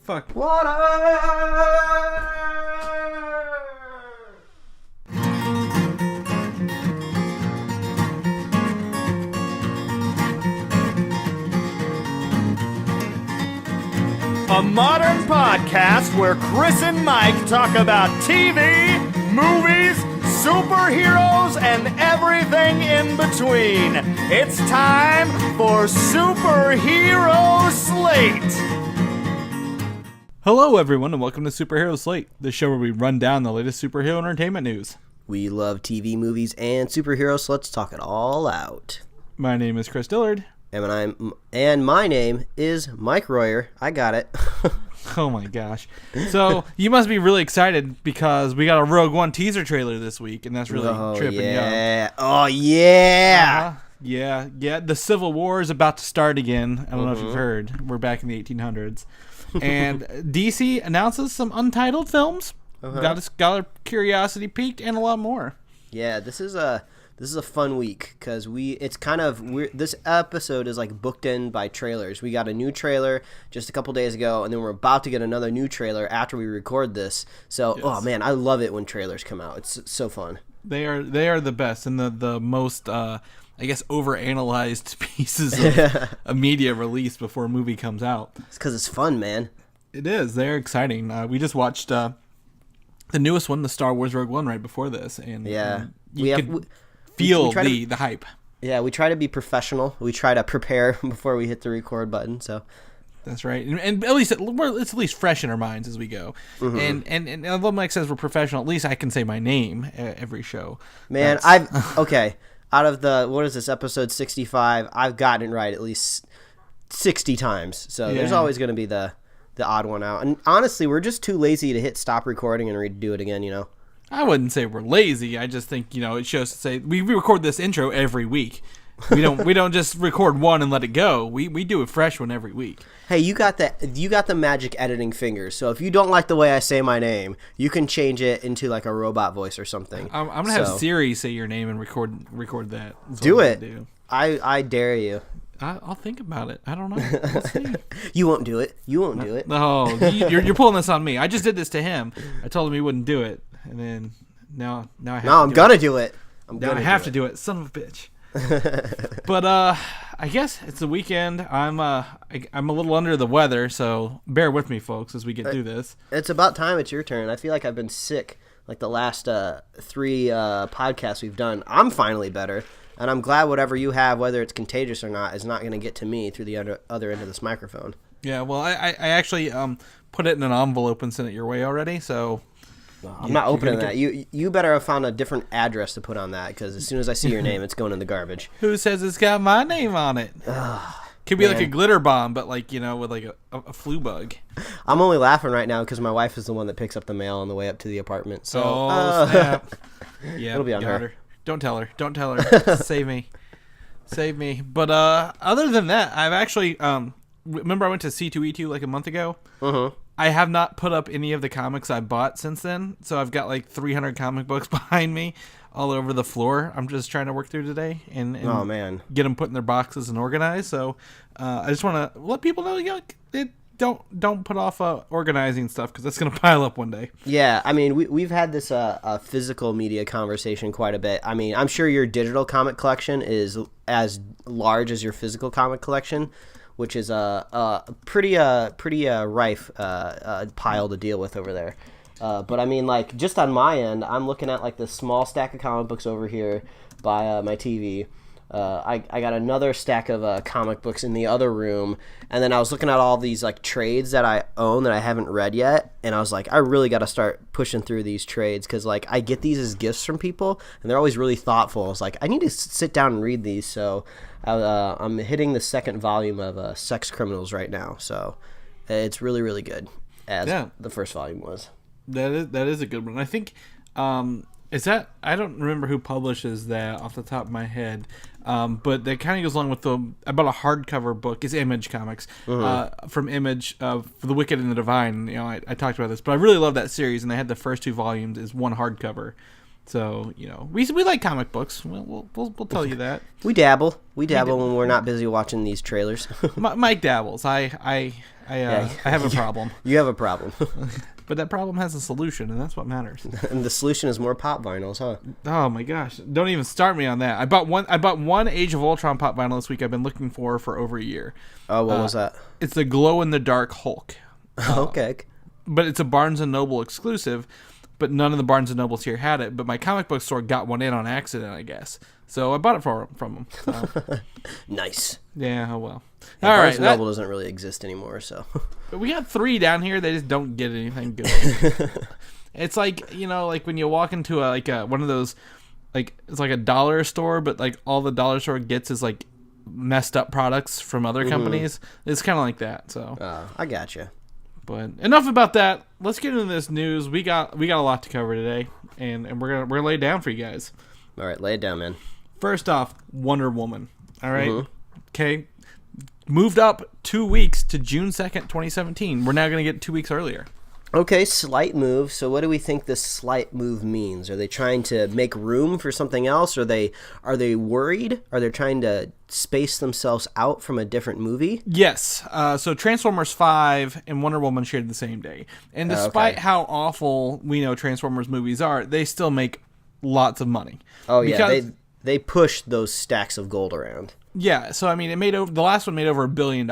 fuck? Water! A modern podcast where Chris and Mike talk about TV, movies, superheroes, and everything in between. It's time for Superhero Slate. Hello, everyone, and welcome to Superhero Slate, the show where we run down the latest superhero entertainment news. We love TV, movies, and superheroes, so let's talk it all out. My name is Chris Dillard. And my name is Mike Royer. I got it. Oh my gosh. So you must be really excited because we got a Rogue One teaser trailer this week, and that's really tripping you up. Oh, yeah. Yeah. The Civil War is about to start again. I don't know if you've heard. We're back in the 1800s. And DC announces some untitled films. Got our curiosity piqued and a lot more. Yeah, this is a fun week because this episode is like booked in by trailers. We got a new trailer just a couple days ago, and then we're about to get another new trailer after we record this. So, yes. Oh man, I love it when trailers come out. It's so fun. They are the best and the most I guess overanalyzed pieces of a media release before a movie comes out. It's because it's fun, man. It is. They're exciting. We just watched the newest one, the Star Wars Rogue One, right before this, and you could feel the hype. Yeah, we try to be professional. We try to prepare before we hit the record button. So that's right, and at least it's at least fresh in our minds as we go. Mm-hmm. And although Mike says we're professional, at least I can say my name every show. Man, out of what is this, episode 65? I've gotten it right at least 60 times. So there's always going to be the odd one out. And honestly, we're just too lazy to hit stop recording and redo it again. I wouldn't say we're lazy. I just think, it shows to say we record this intro every week. We don't just record one and let it go. We do a fresh one every week. Hey, you got the magic editing fingers. So if you don't like the way I say my name, you can change it into like a robot voice or something. I'm gonna have Siri say your name and record that. Do it. I dare you. I'll think about it. I don't know. We'll see. You won't do it. Do it. No, you're pulling this on me. I just did this to him. I told him he wouldn't do it. And then now I have to. I'm gonna do it. I have to do it. Son of a bitch. But I guess it's the weekend. I'm a little under the weather, so bear with me, folks, as we get through this. It's about time it's your turn. I feel like I've been sick like the last 3 podcasts we've done. I'm finally better, and I'm glad whatever you have, whether it's contagious or not, is not going to get to me through the other end of this microphone. Yeah, well, I actually put it in an envelope and sent it your way already, so. I'm not opening that. You better have found a different address to put on that, because as soon as I see your name, it's going in the garbage. Who says it's got my name on it? Could be like a glitter bomb, but with like a flu bug. I'm only laughing right now because my wife is the one that picks up the mail on the way up to the apartment. So, snap. Yeah, it'll be on her. Don't tell her. Save me. But other than that, I've actually remember I went to C2E2 like a month ago. I have not put up any of the comics I bought since then, so I've got like 300 comic books behind me all over the floor. I'm just trying to work through today and get them put in their boxes and organized. So I just want to let people know, don't put off organizing stuff, because that's going to pile up one day. Yeah, I mean, we've had this physical media conversation quite a bit. I mean, I'm sure your digital comic collection is as large as your physical comic collection, which is a pretty rife pile to deal with over there. But I mean, like, just on my end, I'm looking at like this small stack of comic books over here by my TV. I got another stack of comic books in the other room, and then I was looking at all these like trades that I own that I haven't read yet, and I was like, I really got to start pushing through these trades, because like I get these as gifts from people, and they're always really thoughtful. I was like, I need to sit down and read these. So I'm hitting the second volume of Sex Criminals right now, so it's really, really good, as the first volume was. That is a good one. I think is that, I don't remember who publishes that off the top of my head, but that kind of goes along with I bought a hardcover book. It's Image Comics from Image for The Wicked and the Divine. I talked about this, but I really love that series, and they had the first 2 volumes as one hardcover. So, we like comic books. We'll tell you that. We dabble. We dabble when we're not busy watching these trailers. Mike dabbles. I have a problem. You have a problem. But that problem has a solution, and that's what matters. And the solution is more pop vinyls, huh? Oh my gosh! Don't even start me on that. I bought one Age of Ultron pop vinyl this week. I've been looking for over a year. Oh, what was that? It's the Glow in the Dark Hulk. Okay. But it's a Barnes and Noble exclusive. But none of the Barnes and Nobles here had it. But my comic book store got one in on accident, I guess. So I bought it from them. So. Nice. Yeah. Oh well. Yeah, Barnes and Noble doesn't really exist anymore, so. But we got 3 down here. They just don't get anything good. It's like like when you walk into one of those, like it's like a dollar store, but like all the dollar store gets is like messed up products from other companies. It's kind of like that. So. I gotcha. But enough about that. Let's get into this news. We got a lot to cover today, and we're gonna lay it down for you guys. All right, lay it down, man. First off, Wonder Woman. All right, okay. Moved up 2 weeks to June 2nd, 2017. We're now going to get 2 weeks earlier. Okay, slight move. So what do we think this slight move means? Are they trying to make room for something else? Are they worried? Are they trying to space themselves out from a different movie? Yes. So Transformers 5 and Wonder Woman shared the same day. And despite how awful we know Transformers movies are, they still make lots of money. Oh, yeah. They push those stacks of gold around. Yeah, so I mean, the last one made over $1 billion,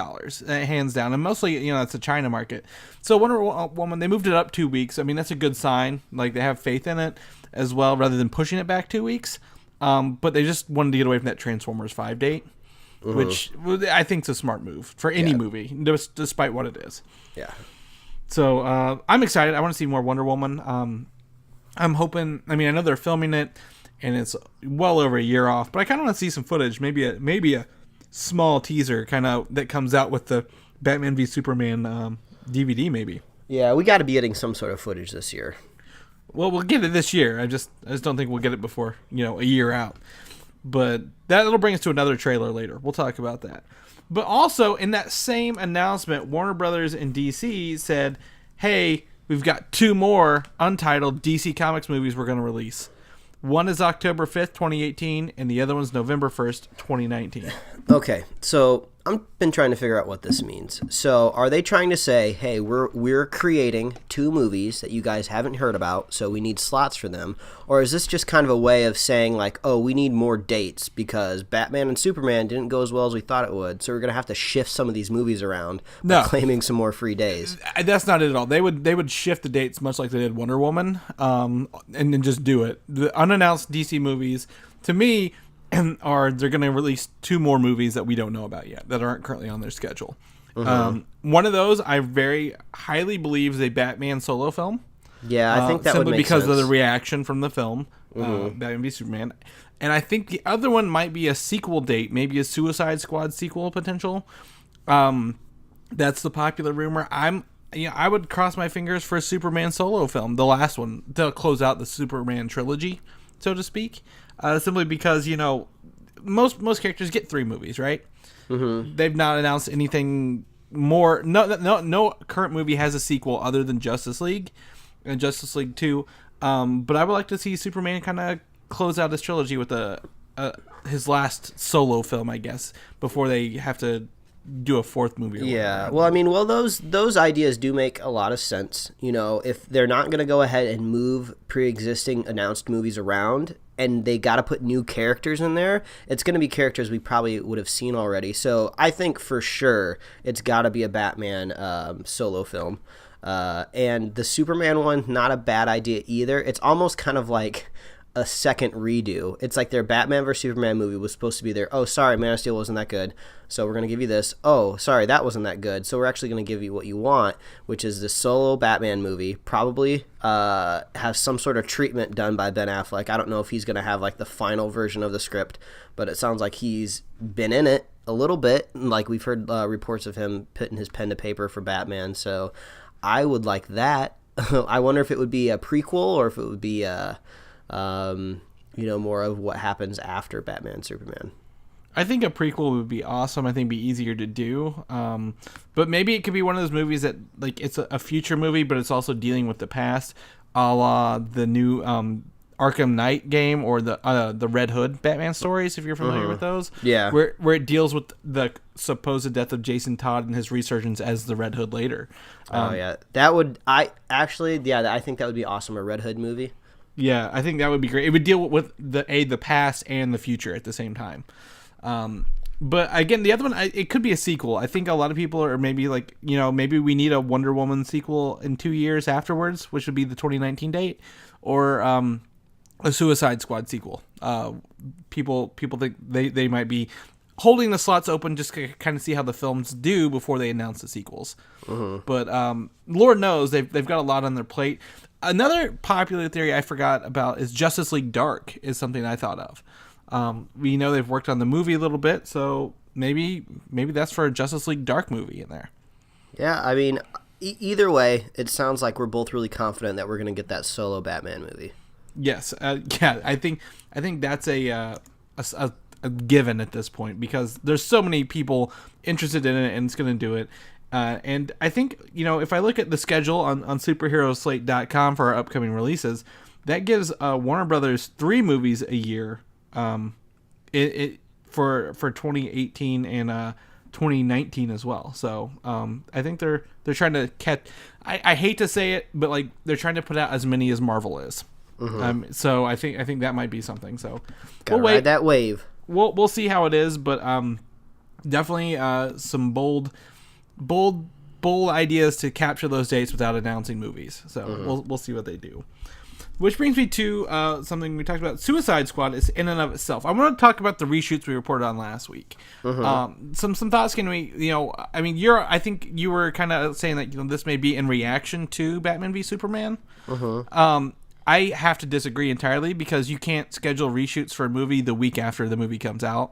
hands down, and mostly, that's a China market. So Wonder Woman, they moved it up 2 weeks. I mean, that's a good sign. Like, they have faith in it as well, rather than pushing it back 2 weeks. But they just wanted to get away from that Transformers 5 date, which I think is a smart move for any movie, despite what it is. Yeah. So I'm excited. I want to see more Wonder Woman. I'm hoping. I mean, I know they're filming it. And it's well over a year off, but I kind of want to see some footage, maybe a small teaser kind of that comes out with the Batman v Superman DVD, maybe. Yeah, we got to be getting some sort of footage this year. Well, we'll get it this year. I just don't think we'll get it before a year out. But that'll bring us to another trailer later. We'll talk about that. But also in that same announcement, Warner Brothers and DC said, "Hey, we've got 2 more untitled DC Comics movies we're going to release." One is October 5th, 2018, and the other one's November 1st, 2019. Okay, so I've been trying to figure out what this means. So are they trying to say, hey, we're creating 2 movies that you guys haven't heard about, so we need slots for them? Or is this just kind of a way of saying, like, oh, we need more dates because Batman and Superman didn't go as well as we thought it would, so we're going to have to shift some of these movies around by claiming some more free days? That's not it at all. They would shift the dates much like they did Wonder Woman, and then just do it. The unannounced DC movies, to me, they're going to release 2 more movies that we don't know about yet that aren't currently on their schedule. One of those I very highly believe is a Batman solo film. Yeah, I think that would make sense. Simply because of the reaction from the film, Batman v Superman. And I think the other one might be a sequel date, maybe a Suicide Squad sequel potential. That's the popular rumor. I would cross my fingers for a Superman solo film, the last one, to close out the Superman trilogy, so to speak. Simply because, most characters get 3 movies, right? They've not announced anything more. No current movie has a sequel other than Justice League and Justice League 2. But I would like to see Superman kind of close out his trilogy with his last solo film, I guess, before they have to do a 4th movie. Yeah, well, those ideas do make a lot of sense. If they're not going to go ahead and move pre-existing announced movies around, and they got to put new characters in there, it's going to be characters we probably would have seen already. So I think for sure it's got to be a Batman solo film. And the Superman one, not a bad idea either. It's almost kind of like a second redo. It's like their Batman vs Superman movie was supposed to be there. Oh, sorry, Man of Steel wasn't that good, so we're going to give you this. Oh, sorry, that wasn't that good, so we're actually going to give you what you want, which is the solo Batman movie. Probably have some sort of treatment done by Ben Affleck. I don't know if he's going to have like the final version of the script, but it sounds like he's been in it a little bit. Like we've heard reports of him putting his pen to paper for Batman, so I would like that. I wonder if it would be a prequel or if it would be more of what happens after Batman Superman. I think a prequel would be awesome. I think it'd be easier to do. But maybe it could be one of those movies that, like, it's a future movie, but it's also dealing with the past, a la the new Arkham Knight game or the Red Hood Batman stories, if you're familiar with those. Yeah. Where it deals with the supposed death of Jason Todd and his resurgence as the Red Hood later. That would I think that would be awesome, a Red Hood movie. Yeah, I think that would be great. It would deal with the past and the future at the same time. But again, the other one, it could be a sequel. I think a lot of people are maybe like, maybe we need a Wonder Woman sequel in 2 years afterwards, which would be the 2019 date, or a Suicide Squad sequel. People think they might be holding the slots open just to kind of see how the films do before they announce the sequels. But Lord knows they've got a lot on their plate. Another popular theory I forgot about is Justice League Dark is something I thought of. We know they've worked on the movie a little bit, so maybe that's for a Justice League Dark movie in there. Yeah, I mean, either way, it sounds like we're both really confident that we're going to get that solo Batman movie. Yes, I think that's a given at this point because there's so many people interested in it and it's going to do it. And I think, if I look at the schedule on superheroslate.com for our upcoming releases, that gives Warner Brothers 3 movies a year for 2018 and 2019 as well. So I think they're trying to catch. I hate to say it, but like they're trying to put out as many as Marvel is. So I think that might be something. So we'll ride that wave. We'll see how it is, but definitely some bold ideas to capture those dates without announcing movies. So we'll see what they do. Which brings me to something we talked about. Suicide Squad is in and of itself. I want to talk about the reshoots we reported on last week. Some thoughts can we, I think you were kind of saying that this may be in reaction to Batman v Superman. I have to disagree entirely because you can't schedule reshoots for a movie the week after the movie comes out.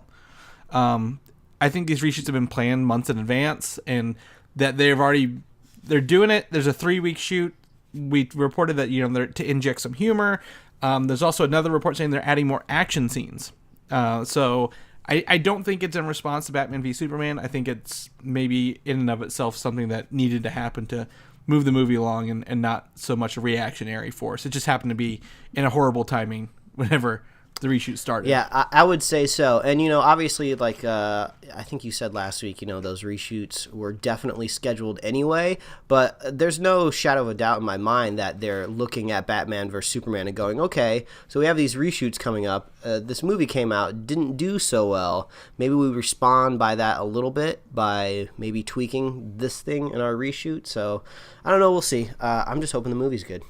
I think these reshoots have been planned months in advance and that they're doing it. There's a 3-week shoot. We reported that, they're to inject some humor. There's also another report saying they're adding more action scenes. So I don't think it's in response to Batman v Superman. I think it's maybe in and of itself something that needed to happen to move the movie along and not so much a reactionary force. It just happened to be in a horrible timing whenever the reshoot started. Yeah, I would say so. And, obviously, like I think you said last week, those reshoots were definitely scheduled anyway. But there's no shadow of a doubt in my mind that they're looking at Batman vs. Superman and going, okay, so we have these reshoots coming up. This movie came out, didn't do so well. Maybe we respond by that a little bit by maybe tweaking this thing in our reshoot. So, I don't know. We'll see. I'm just hoping the movie's good.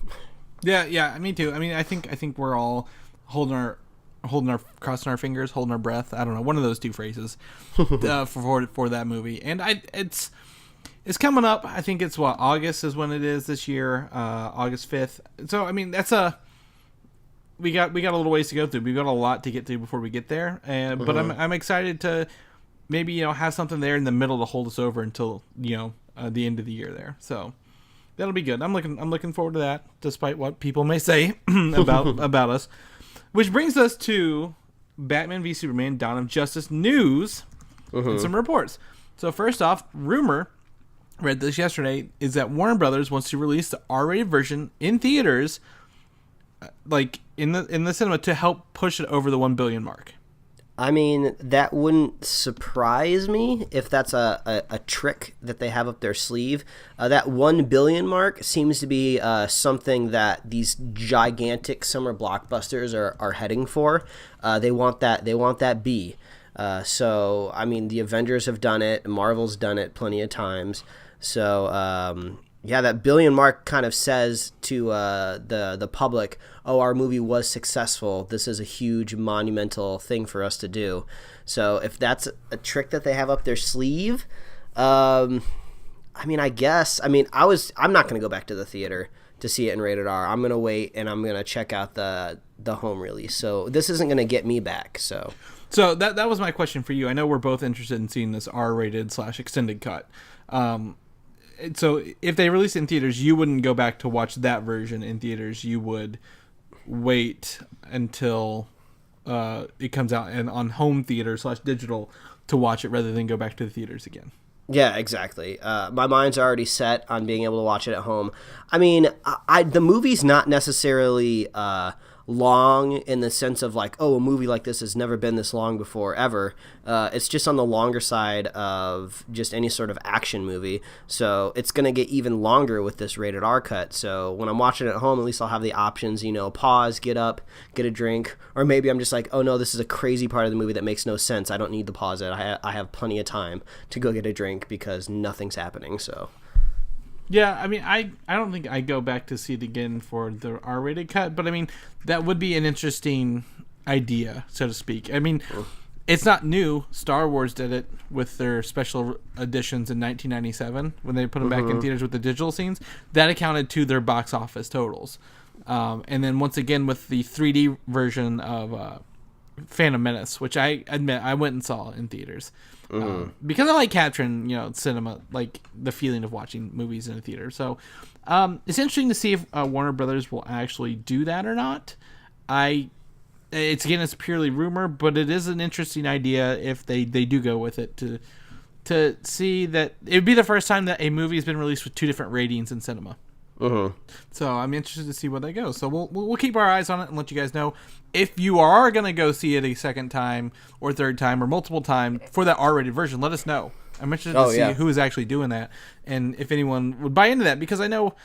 Yeah, me too. I mean, I think we're all crossing our fingers, holding our breath. I don't know, one of those two phrases for that movie. And it's coming up. I think it's August is when it is this year, August 5th. So I mean, we got a little ways to go through. We've got a lot to get through before we get there. But I'm excited to maybe have something there in the middle to hold us over until the end of the year there. So that'll be good. I'm looking forward to that, despite what people may say about us. Which brings us to Batman v Superman: Dawn of Justice news and some reports. So first off, rumor, read this yesterday, is that Warner Brothers wants to release the R-rated version in theaters, like in the cinema, to help push it over the 1 billion mark. I mean, that wouldn't surprise me if that's a trick that they have up their sleeve. That 1 billion mark seems to be something that these gigantic summer blockbusters are heading for. They want that B. So, I mean, the Avengers have done it. Marvel's done it plenty of times. So, that billion mark kind of says to the public, oh, our movie was successful. This is a huge monumental thing for us to do. So if that's a trick that they have up their sleeve, I guess. I'm not going to go back to the theater to see it in rated R. I'm going to wait and I'm going to check out the home release. So this isn't going to get me back. So that was my question for you. I know we're both interested in seeing this R-rated / extended cut. So if they release it in theaters, you wouldn't go back to watch that version in theaters. You would wait until it comes out and on home theater / digital to watch it rather than go back to the theaters again. Yeah, exactly. My mind's already set on being able to watch it at home. I mean, the movie's not necessarily long in the sense of like, oh, a movie like this has never been this long before ever. It's just on the longer side of just any sort of action movie. So it's going to get even longer with this rated R cut. So when I'm watching it at home, at least I'll have the options, pause, get up, get a drink. Or maybe I'm just like, oh no, this is a crazy part of the movie that makes no sense. I don't need to pause it. I have plenty of time to go get a drink because nothing's happening. So... Yeah, I mean, I don't think I go back to see it again for the R-rated cut, but I mean, that would be an interesting idea, so to speak. I mean, it's not new. Star Wars did it with their special editions in 1997 when they put them back in theaters with the digital scenes. That accounted to their box office totals. And then once again with the 3D version of Phantom Menace, which I admit I went and saw in theaters. Because I like capturing, cinema, like the feeling of watching movies in a theater. So it's interesting to see if Warner Brothers will actually do that or not. It's purely rumor, but it is an interesting idea if they do go with it to see that it would be the first time that a movie has been released with two different ratings in cinema. So I'm interested to see where they go. So we'll keep our eyes on it and let you guys know. If you are going to go see it a second time or third time or multiple time for that R-rated version, let us know. I'm interested to see who is actually doing that and if anyone would buy into that, because I know,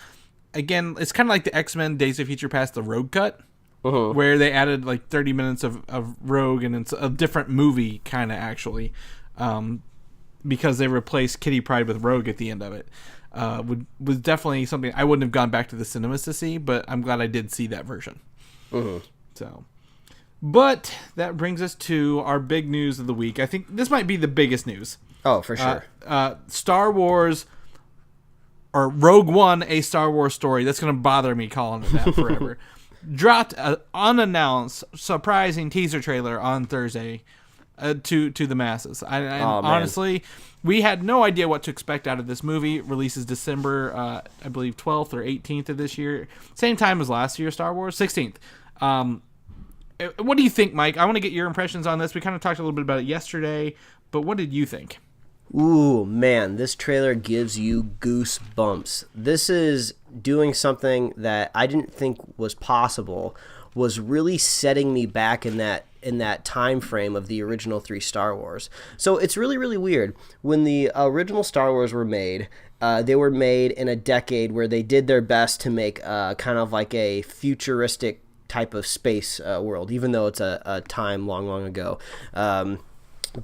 again, it's kind of like the X-Men Days of Future Past, the Rogue cut, where they added like 30 minutes of Rogue, and it's a different movie kind of actually, because they replaced Kitty Pryde with Rogue at the end of it. Was definitely something I wouldn't have gone back to the cinemas to see, but I'm glad I did see that version. So, but that brings us to our big news of the week. I think this might be the biggest news. Oh, for sure. Star Wars, or Rogue One, a Star Wars story. That's going to bother me calling it that forever. Dropped an unannounced, surprising teaser trailer on Thursday to the masses. Honestly, we had no idea what to expect out of this movie. It releases December, I believe, 12th or 18th of this year. Same time as last year, Star Wars, 16th. What do you think, Mike? I want to get your impressions on this. We kind of talked a little bit about it yesterday, but what did you think? Ooh, man, this trailer gives you goosebumps. This is doing something that I didn't think was possible, was really setting me back in that time frame of the original 3 Star Wars. So it's really, really weird. When the original Star Wars were made, they were made in a decade where they did their best to make kind of like a futuristic type of space world, even though it's a time long, long ago.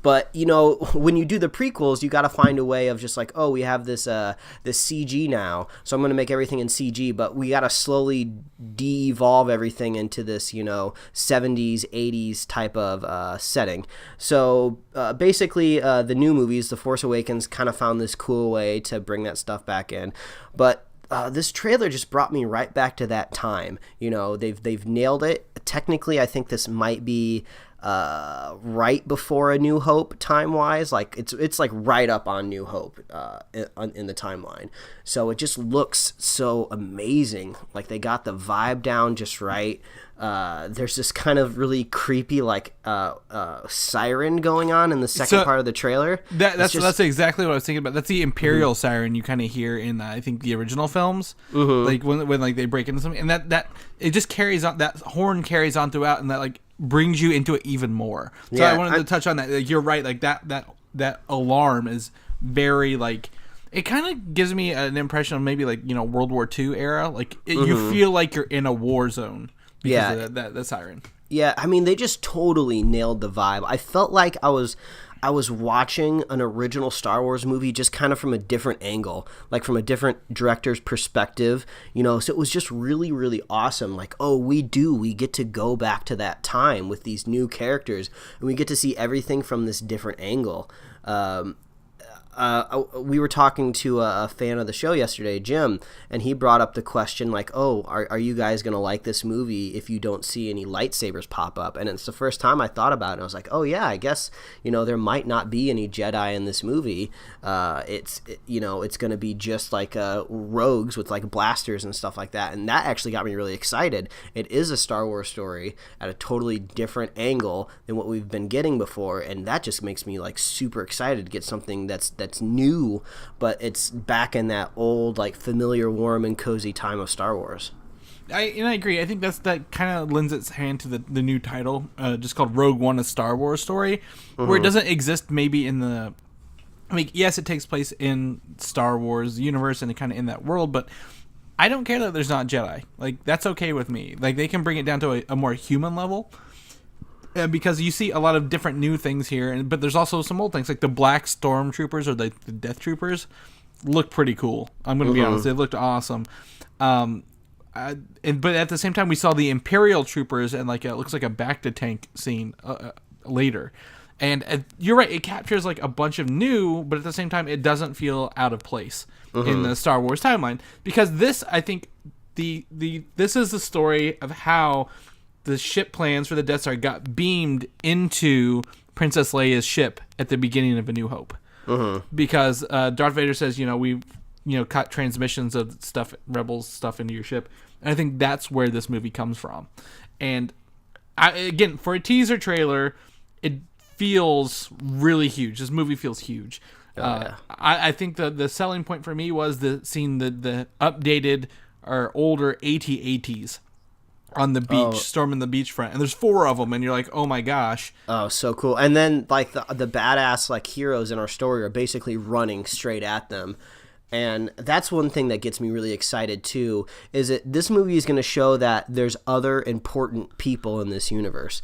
But, when you do the prequels, you got to find a way of just like, oh, we have this CG now, so I'm going to make everything in CG, but we got to slowly de-evolve everything into this, 70s, 80s type of setting. So basically, the new movies, The Force Awakens, kind of found this cool way to bring that stuff back in. But this trailer just brought me right back to that time. They've nailed it. Technically, I think this might be right before A New Hope time-wise. Like it's like right up on New Hope in the timeline. So it just looks so amazing. Like they got the vibe down just right. There's this kind of really creepy like siren going on in the second part of the trailer. That's exactly what I was thinking about. That's the Imperial siren you kind of hear in I think the original films, like when like they break into something, and that it just carries on. That horn carries on throughout, and that like brings you into it even more. So I wanted to touch on that. Like, you're right. Like that alarm is very like. It kind of gives me an impression of maybe like World War II era. Like you feel like you're in a war zone. Because of that siren. Yeah, I mean, they just totally nailed the vibe. I felt like I was watching an original Star Wars movie just kind of from a different angle, like from a different director's perspective, so it was just really, really awesome. Like, oh, we get to go back to that time with these new characters, and we get to see everything from this different angle. We were talking to a fan of the show yesterday, Jim, and he brought up the question like, oh, are you guys going to like this movie if you don't see any lightsabers pop up? And it's the first time I thought about it. I was like, oh, yeah, I guess, there might not be any Jedi in this movie. It's going to be just like rogues with like blasters and stuff like that. And that actually got me really excited. It is a Star Wars story at a totally different angle than what we've been getting before. And that just makes me like super excited to get something that's new, but it's back in that old, like, familiar, warm, and cozy time of Star Wars. I agree. I think that kind of lends its hand to the new title, just called Rogue One: A Star Wars Story, where it doesn't exist maybe in the. I mean, yes, it takes place in Star Wars universe and kind of in that world, but I don't care that there's not Jedi. Like, that's okay with me. Like, they can bring it down to a more human level, because you see a lot of different new things here, but there's also some old things, like the Black Stormtroopers or the Death Troopers look pretty cool. I'm going to be honest. They looked awesome. But at the same time, we saw the Imperial Troopers and it looks like a Bacta tank scene later. And you're right, it captures like a bunch of new, but at the same time, it doesn't feel out of place in the Star Wars timeline. Because this, I think, this is the story of how the ship plans for the Death Star got beamed into Princess Leia's ship at the beginning of A New Hope. Because Darth Vader says, we cut transmissions of stuff, Rebels stuff into your ship. And I think that's where this movie comes from. And again, for a teaser trailer, it feels really huge. This movie feels huge. I think the selling point for me was seeing the updated or older AT-ATs on the beach, storming the beachfront, and there's 4 of them, and you're like, oh my gosh. Oh, so cool. And then the badass heroes in our story are basically running straight at them. And that's one thing that gets me really excited too, is that this movie is going to show that there's other important people in this universe.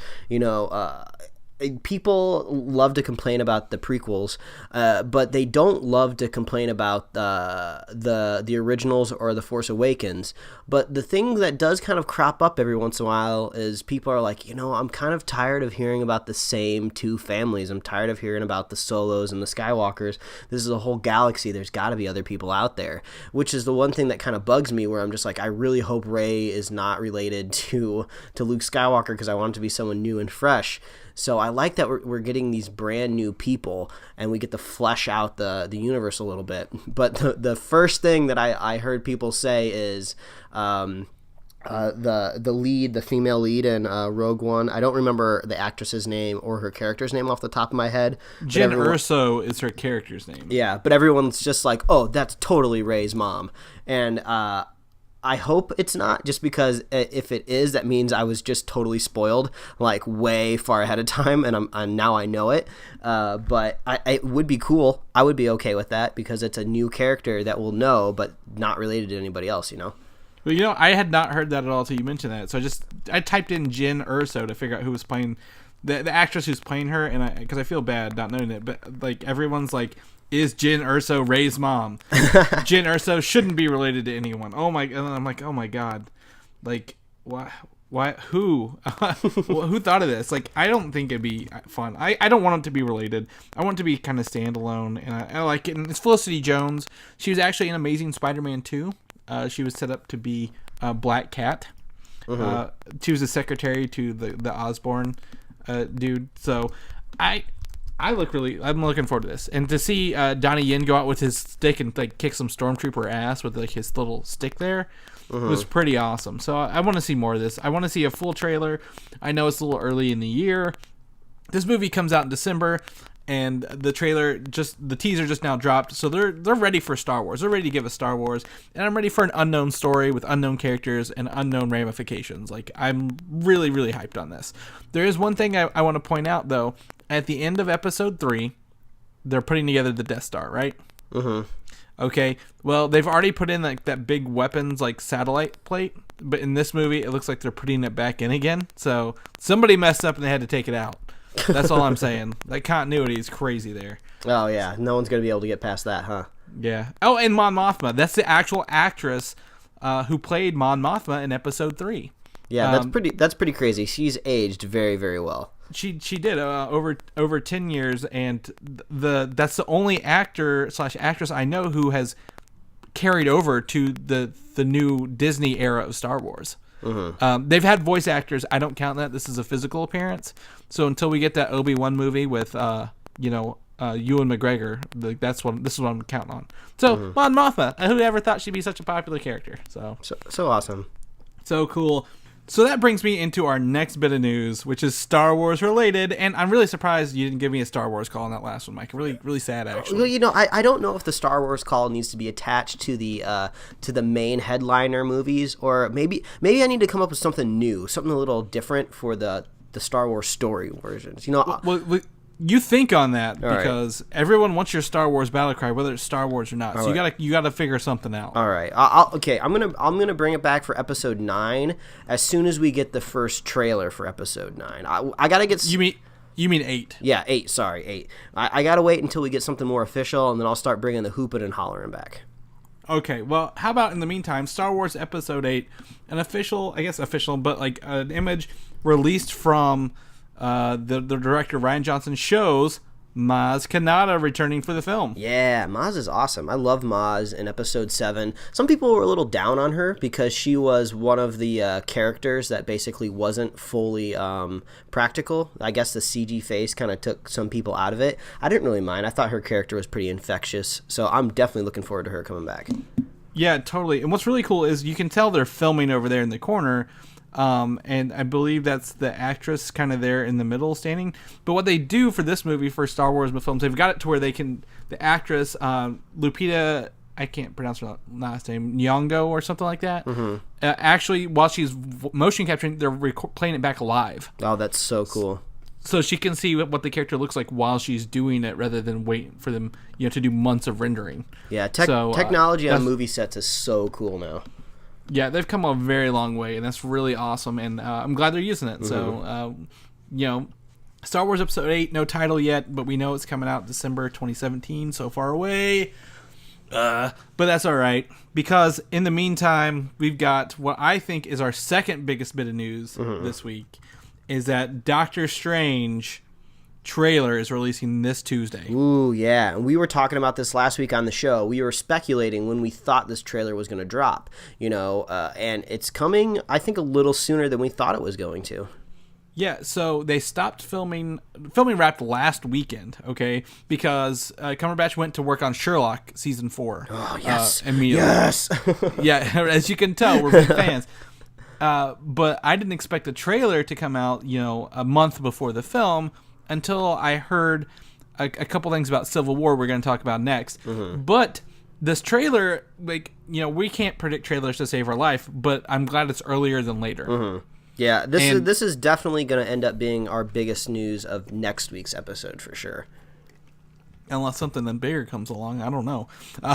People love to complain about the prequels, but they don't love to complain about the originals or The Force Awakens. But the thing that does kind of crop up every once in a while is people are like, I'm kind of tired of hearing about the same 2 families. I'm tired of hearing about the Solos and the Skywalkers. This is a whole galaxy. There's got to be other people out there, which is the one thing that kind of bugs me, where I'm just like, I really hope Rey is not related to Luke Skywalker, because I want it to be someone new and fresh. So I like that we're getting these brand new people, and we get to flesh out the universe a little bit. But the first thing that I heard people say is the female lead in Rogue One. I don't remember the actress's name or her character's name off the top of my head. Jyn Erso is her character's name. Yeah, but everyone's just like, oh, that's totally Rey's mom. And I hope it's not, just because if it is, that means I was just totally spoiled, way far ahead of time, and now I know it. But it would be cool. I would be okay with that, because it's a new character that we'll know, but not related to anybody else, Well, I had not heard that at all until you mentioned that. So I typed in Jyn Erso to figure out who was playing the actress who's playing her, and because I feel bad not knowing it, but everyone's like, is Jyn Erso Rey's mom? Jyn Erso shouldn't be related to anyone. Oh my! And I'm like, oh my god, why? Who? Who thought of this? I don't think it'd be fun. I don't want them to be related. I want it to be kind of standalone, and I like it. And it's Felicity Jones. She was actually in Amazing Spider-Man 2. She was set up to be Black Cat. She was the secretary to the Osborn dude. So I'm looking forward to this, and to see Donnie Yen go out with his stick and kick some stormtrooper ass with his little stick there was pretty awesome. So I want to see more of this. I want to see a full trailer. I know it's a little early in the year. This movie comes out in December, and the teaser just now dropped. So they're ready for Star Wars. They're ready to give us Star Wars, and I'm ready for an unknown story with unknown characters and unknown ramifications. I'm really, really hyped on this. There is one thing I want to point out though. At the end of episode 3, they're putting together the Death Star, right? Okay. Well, they've already put in that big weapons satellite plate, but in this movie, it looks like they're putting it back in again. So somebody messed up and they had to take it out. That's all I'm saying. That continuity is crazy there. Oh yeah, no one's gonna be able to get past that, huh? Yeah. Oh, and Mon Mothma. That's the actual actress who played Mon Mothma in episode 3. Yeah, that's pretty crazy. She's aged very, very well. She did over 10 years, and that's the only actor/actress I know who has carried over to the new Disney era of Star Wars. They've had voice actors. I don't count that. This is a physical appearance. So until we get that Obi-Wan movie with Ewan McGregor, this is what I'm counting on. So Mon Mothma, who ever thought she'd be such a popular character? So awesome, so cool. So that brings me into our next bit of news, which is Star Wars related, and I'm really surprised you didn't give me a Star Wars call on that last one, Mike. Really, really sad, actually. Well, I don't know if the Star Wars call needs to be attached to the main headliner movies, or maybe I need to come up with something new, something a little different for the Star Wars story versions. Well, you think on that because everyone wants your Star Wars battle cry, whether it's Star Wars or not. So you gotta figure something out. All right. Okay. I'm gonna bring it back for episode 9 as soon as we get the first trailer for episode 9. I gotta get. You mean 8? Yeah, 8. Sorry, 8. I gotta wait until we get something more official, and then I'll start bringing the hooping and hollering back. Okay. Well, how about in the meantime, Star Wars Episode 8, an official, but like an image released from. The director Rian Johnson shows Maz Kanata returning for the film. Yeah, Maz is awesome. I love Maz in episode 7. Some people were a little down on her because she was one of the characters that basically wasn't fully practical. I guess the CG face kind of took some people out of it. I didn't really mind. I thought her character was pretty infectious, so I'm definitely looking forward to her coming back. Yeah, totally. And what's really cool is you can tell they're filming over there in the corner. And I believe that's the actress kind of there in the middle standing. But what they do for this movie, for Star Wars films, they've got it to where they can, the actress, Lupita, I can't pronounce her last name, Nyong'o or something like that. Mm-hmm. Actually, while she's motion capturing, they're playing it back live. Oh, that's so cool. So she can see what the character looks like while she's doing it, rather than wait for them, to do months of rendering. Yeah, technology on movie sets is so cool now. Yeah, they've come a very long way, and that's really awesome, and I'm glad they're using it. Mm-hmm. So, Star Wars Episode 8, no title yet, but we know it's coming out December 2017, so far away. But that's all right, because in the meantime, we've got what I think is our second biggest bit of news this week, is that Doctor Strange trailer is releasing this Tuesday. Ooh, yeah. And we were talking about this last week on the show. We were speculating when we thought this trailer was going to drop, and it's coming, I think, a little sooner than we thought it was going to. Yeah, so they stopped filming wrapped last weekend, okay, because Cumberbatch went to work on Sherlock season 4. Oh, yes. Immediately. Yes. Yeah, as you can tell, we're big fans. But I didn't expect the trailer to come out, a month before the film, until I heard a couple things about Civil War we're going to talk about next. Mm-hmm. But this trailer, we can't predict trailers to save our life, but I'm glad it's earlier than later. Mm-hmm. Yeah, this is definitely going to end up being our biggest news of next week's episode for sure. Unless something then bigger comes along, I don't know. A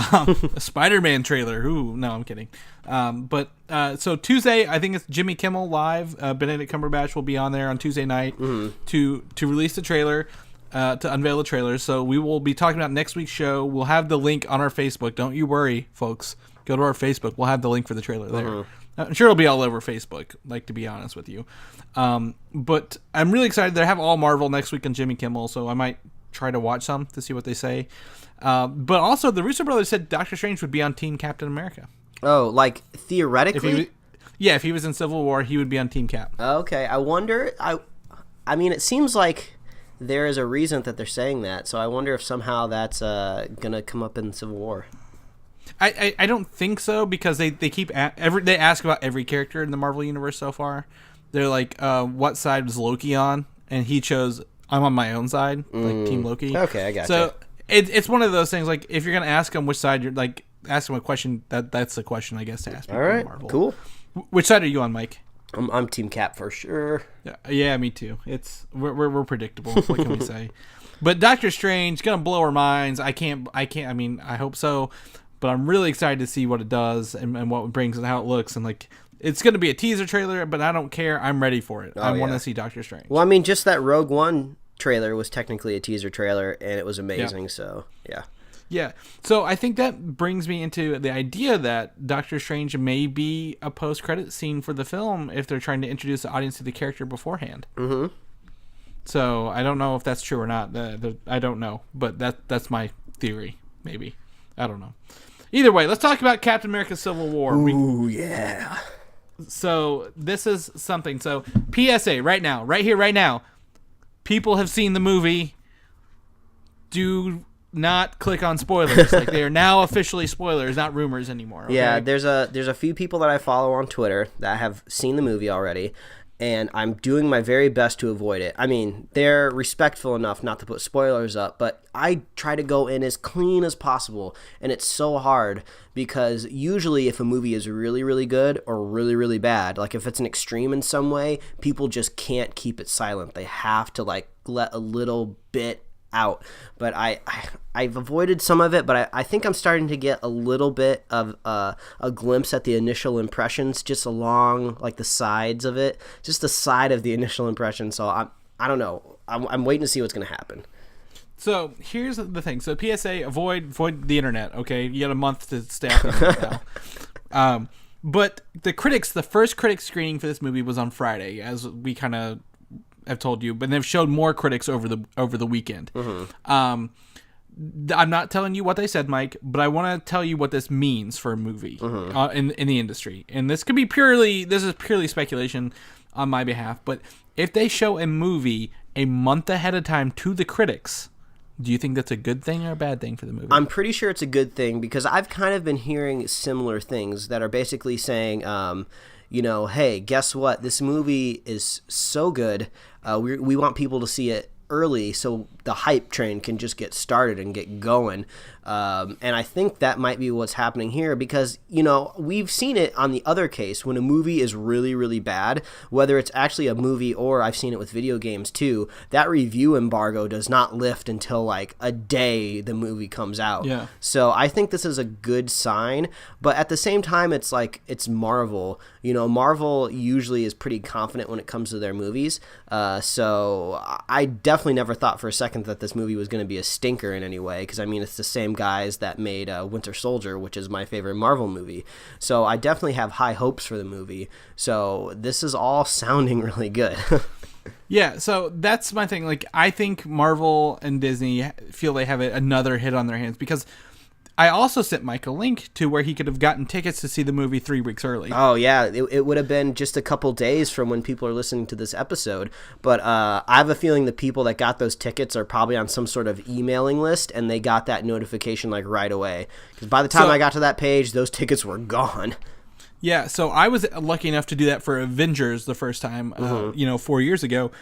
SpiderMan trailer. Ooh, no, I'm kidding. So Tuesday, I think it's Jimmy Kimmel Live. Benedict Cumberbatch will be on there on Tuesday night to release the trailer, to unveil the trailer. So we will be talking about next week's show. We'll have the link on our Facebook. Don't you worry, folks. Go to our Facebook. We'll have the link for the trailer there. I'm sure it'll be all over Facebook, to be honest with you. But I'm really excited. They have all Marvel next week on Jimmy Kimmel, so I might try to watch some to see what they say. But also, the Russo brothers said Doctor Strange would be on Team Captain America. Oh, theoretically? If he was in Civil War, he would be on Team Cap. Okay, I wonder. I mean, it seems like there is a reason that they're saying that, so I wonder if somehow that's going to come up in Civil War. I don't think so, because they keep they ask about every character in the Marvel universe so far. They're like, what side was Loki on? And he chose, I'm on my own side, like Team Loki. Okay, I gotcha. So it's one of those things, like, if you're going to ask him which side you're, ask him a question, that's the question, I guess, to ask people. All right, Marvel. cool. Which side are you on, Mike? I'm Team Cap for sure. Yeah, me too. We're predictable. What can we say? But Doctor Strange gonna blow our minds. I mean, I hope so. But I'm really excited to see what it does and what it brings and how it looks. And it's going to be a teaser trailer, but I don't care. I'm ready for it. I want to see Doctor Strange. Well, I mean, just that Rogue One trailer was technically a teaser trailer, and it was amazing. Yeah. So, yeah. Yeah. So I think that brings me into the idea that Doctor Strange may be a post-credit scene for the film if they're trying to introduce the audience to the character beforehand. Mm-hmm. So I don't know if that's true or not. I don't know. But that's my theory, maybe. I don't know. Either way, let's talk about Captain America Civil War. Ooh, yeah. So this is something. So PSA right now, right here, right now. People have seen the movie. Do not click on spoilers. Like, they are now officially spoilers, not rumors anymore. Okay? Yeah, there's a few people that I follow on Twitter that have seen the movie already, and I'm doing my very best to avoid it. I mean, they're respectful enough not to put spoilers up, but I try to go in as clean as possible, and it's so hard because usually if a movie is really, really good or really, really bad, like if it's an extreme in some way, people just can't keep it silent. They have to like let a little bit out. But I've avoided some of it, but I think I'm starting to get a little bit of a glimpse at the initial impressions just along like the sides of it, just the side of the initial impression. So I don't know. I'm waiting to see what's going to happen. So here's the thing. So PSA, avoid the internet. Okay, you got a month to stay off the internet now. But the first critic screening for this movie was on Friday, as we kind of have told you. But they've showed more critics over the weekend. I'm not telling you what they said, Mike, but I want to tell you what this means for a movie in the industry. And this is purely speculation on my behalf. But if they show a movie a month ahead of time to the critics, do you think that's a good thing or a bad thing for the movie? I'm pretty sure it's a good thing because I've kind of been hearing similar things that are basically saying, hey, guess what? This movie is so good. We want people to see it early so the hype train can just get started and get going. And I think that might be what's happening here because, we've seen it on the other case when a movie is really, really bad, whether it's actually a movie or I've seen it with video games too, that review embargo does not lift until like a day the movie comes out. Yeah. So I think this is a good sign, but at the same time, it's like, it's Marvel. Marvel usually is pretty confident when it comes to their movies. So I definitely never thought for a second that this movie was going to be a stinker in any way because, I mean, it's the same guys that made Winter Soldier, which is my favorite Marvel movie. So I definitely have high hopes for the movie. So this is all sounding really good. Yeah, so that's my thing. Like, I think Marvel and Disney feel they have another hit on their hands because I also sent Mike a link to where he could have gotten tickets to see the movie 3 weeks early. Oh, yeah. It would have been just a couple days from when people are listening to this episode. But I have a feeling the people that got those tickets are probably on some sort of emailing list, and they got that notification like right away. Because by the time I got to that page, those tickets were gone. Yeah, so I was lucky enough to do that for Avengers the first time, 4 years ago.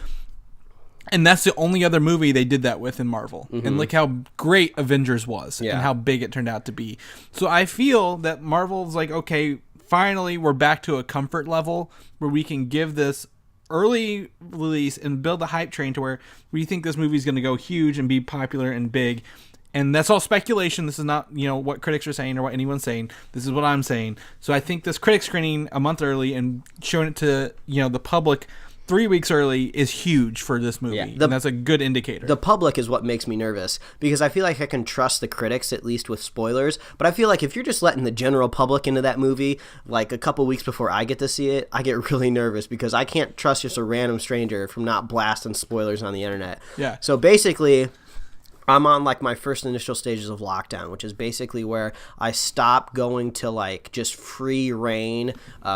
And that's the only other movie they did that with in Marvel. And look how great Avengers was and how big it turned out to be. So I feel that Marvel's like, okay, finally we're back to a comfort level where we can give this early release and build the hype train to where we think this movie's going to go huge and be popular and big. And that's all speculation. This is not, what critics are saying or what anyone's saying. This is what I'm saying. So I think this critic screening a month early and showing it to, the public 3 weeks early is huge for this movie. And that's a good indicator. The public is what makes me nervous because I feel like I can trust the critics, at least with spoilers. But I feel like if you're just letting the general public into that movie, like a couple weeks before I get to see it, I get really nervous because I can't trust just a random stranger from not blasting spoilers on the internet. Yeah. So basically, I'm on like my first initial stages of lockdown, which is basically where I stop going to like just free reign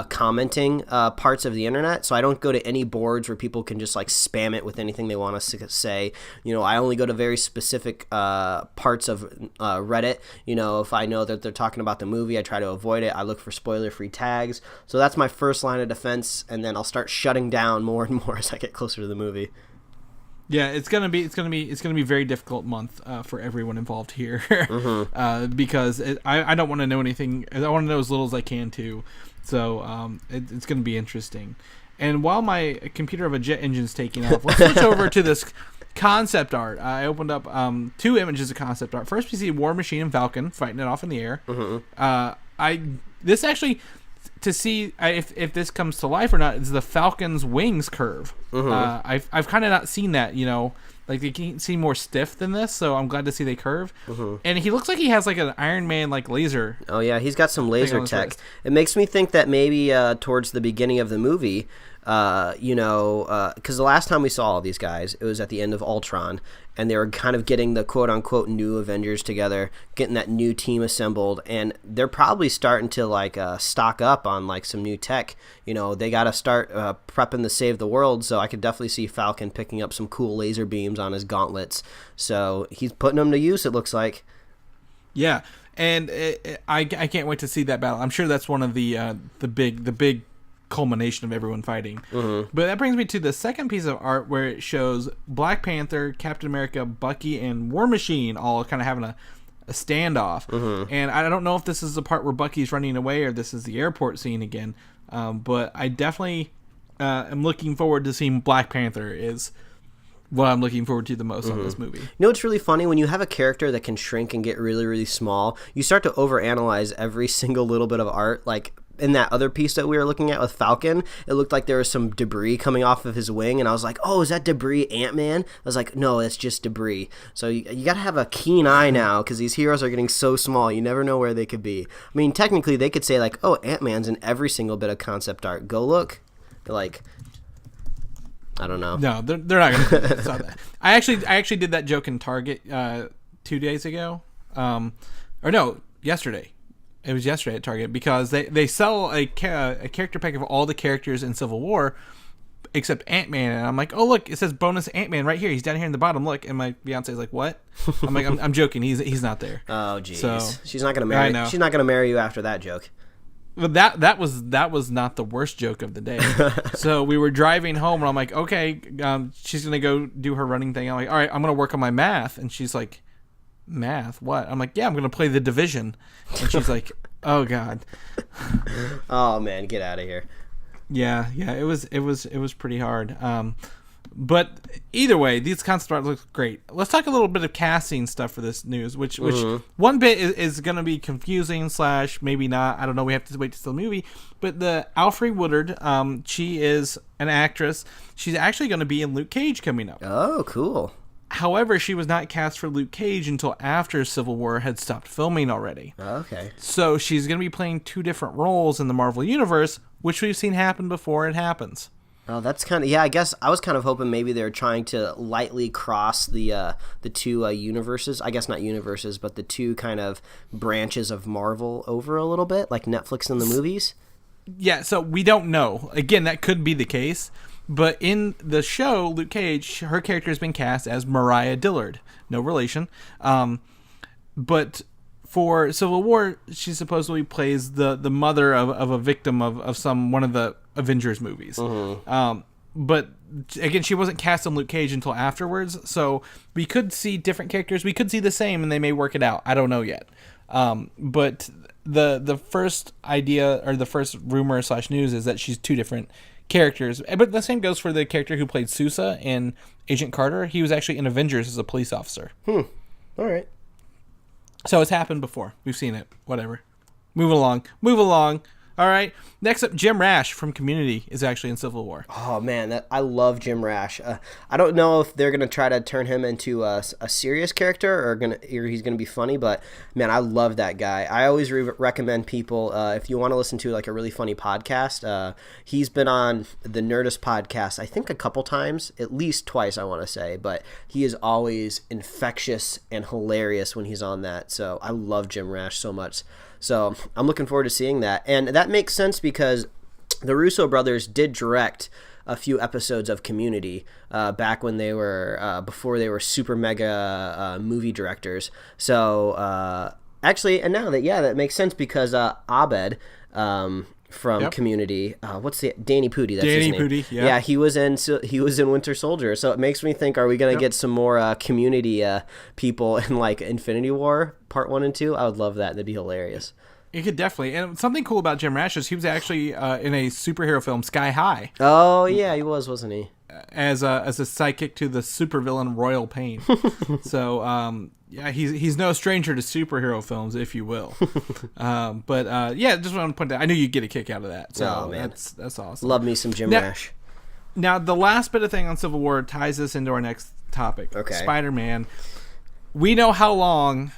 commenting parts of the internet. So I don't go to any boards where people can just like spam it with anything they want us to say. I only go to very specific parts of Reddit. If I know that they're talking about the movie, I try to avoid it. I look for spoiler-free tags. So that's my first line of defense, and then I'll start shutting down more and more as I get closer to the movie. Yeah, it's gonna be a very difficult month for everyone involved here because I don't want to know anything. I want to know as little as I can too. So it's gonna be interesting. And while my computer of a jet engine's taking off, let's switch over to this concept art. I opened up 2 images of concept art. First, we see War Machine and Falcon fighting it off in the air. This actually, to see if this comes to life or not, is the Falcon's wings curve. I've kind of not seen that, like they seem more stiff than this, so I'm glad to see they curve. And he looks like he has like an Iron Man like laser. Oh yeah, he's got some laser tech. It makes me think that maybe towards the beginning of the movie, because the last time we saw all these guys, it was at the end of Ultron, and they were kind of getting the quote-unquote new Avengers together, getting that new team assembled, and they're probably starting to, like, stock up on, like, some new tech. They got to start prepping to save the world, so I could definitely see Falcon picking up some cool laser beams on his gauntlets. So he's putting them to use, it looks like. Yeah, and I can't wait to see that battle. I'm sure that's one of the big culmination of everyone fighting. Mm-hmm. But that brings me to the second piece of art where it shows Black Panther, Captain America, Bucky, and War Machine all kind of having a standoff. Mm-hmm. And I don't know if this is the part where Bucky's running away or this is the airport scene again. But I definitely am looking forward to seeing Black Panther is what I'm looking forward to the most on this movie. It's really funny when you have a character that can shrink and get really, really small, you start to overanalyze every single little bit of art. Like in that other piece that we were looking at with Falcon, it looked like there was some debris coming off of his wing, and I was like, oh, is that debris Ant-Man? I was like, no, it's just debris. So you got to have a keen eye now, because these heroes are getting so small, you never know where they could be. I mean, technically, they could say, like, oh, Ant-Man's in every single bit of concept art. Go look. Like, I don't know. No, they're not going to do that. I actually did that joke in Target 2 days ago. Yesterday. It was yesterday at Target, because they sell a character pack of all the characters in Civil War except Ant-Man, and I'm like, oh look, it says bonus Ant-Man right here. He's down here in the bottom. Look, and my fiance's like, what? I'm like, I'm joking. He's not there. Oh jeez. So, she's not gonna marry. She's not gonna marry you after that joke. But that was not the worst joke of the day. So we were driving home, and I'm like, okay, she's gonna go do her running thing. I'm like, all right, I'm gonna work on my math, and she's like, math? What? I'm like, yeah, I'm gonna play The Division, and she's like, oh god. Oh man, get out of here. Yeah, it was pretty hard. But either way, these concept art looks great. Let's talk a little bit of casting stuff for this news, which one bit is going to be confusing / maybe not. I don't know. We have to wait to see the movie. But the Alfre Woodard, she is an actress. She's actually going to be in Luke Cage coming up. Oh, cool. However, she was not cast for Luke Cage until after Civil War had stopped filming already. Okay. So she's going to be playing 2 different roles in the Marvel Universe, which we've seen happen before it happens. Oh, that's kind of, yeah, I guess I was kind of hoping maybe they were trying to lightly cross the 2 universes. I guess not universes, but the 2 kind of branches of Marvel over a little bit, like Netflix and the movies. Yeah, so we don't know. Again, that could be the case. But in the show, Luke Cage, her character has been cast as Mariah Dillard. No relation. But for Civil War, she supposedly plays the mother of a victim of one of the Avengers movies. Mm-hmm. But again, she wasn't cast in Luke Cage until afterwards, so we could see different characters. We could see the same, and they may work it out. I don't know yet. But the first idea, or the first rumor / news, is that she's 2 different characters. But the same goes for the character who played Sousa in Agent Carter. He was actually in Avengers as a police officer. All right. So it's happened before. We've seen it. Whatever. Move along. All right. Next up, Jim Rash from Community is actually in Civil War. Oh, man. I love Jim Rash. I don't know if they're going to try to turn him into a serious character or he's going to be funny, but, man, I love that guy. I always recommend people, if you want to listen to like a really funny podcast, he's been on the Nerdist podcast, I think a couple times, at least twice, I want to say, but he is always infectious and hilarious when he's on that. So I love Jim Rash so much. So I'm looking forward to seeing that. And that makes sense because the Russo brothers did direct a few episodes of Community back when they were, before they were super mega movie directors. So actually, and now that makes sense because Abed from Community, Danny Pudi, that's his name. Pudi, yeah, he was in Winter Soldier. So it makes me think, are we going to get some more Community people in like Infinity War Part 1 and 2? I would love that. That'd be hilarious. It could definitely. And something cool about Jim Rash is he was actually in a superhero film, Sky High. Oh yeah, he was, wasn't he? As a sidekick to the supervillain Royal Pain. So yeah, he's no stranger to superhero films, if you will. But yeah, just want to point that. I knew you'd get a kick out of that. So man, that's awesome. Love me some Jim Rash. Now the last bit of thing on Civil War ties us into our next topic. Okay. Spider-Man. We know how long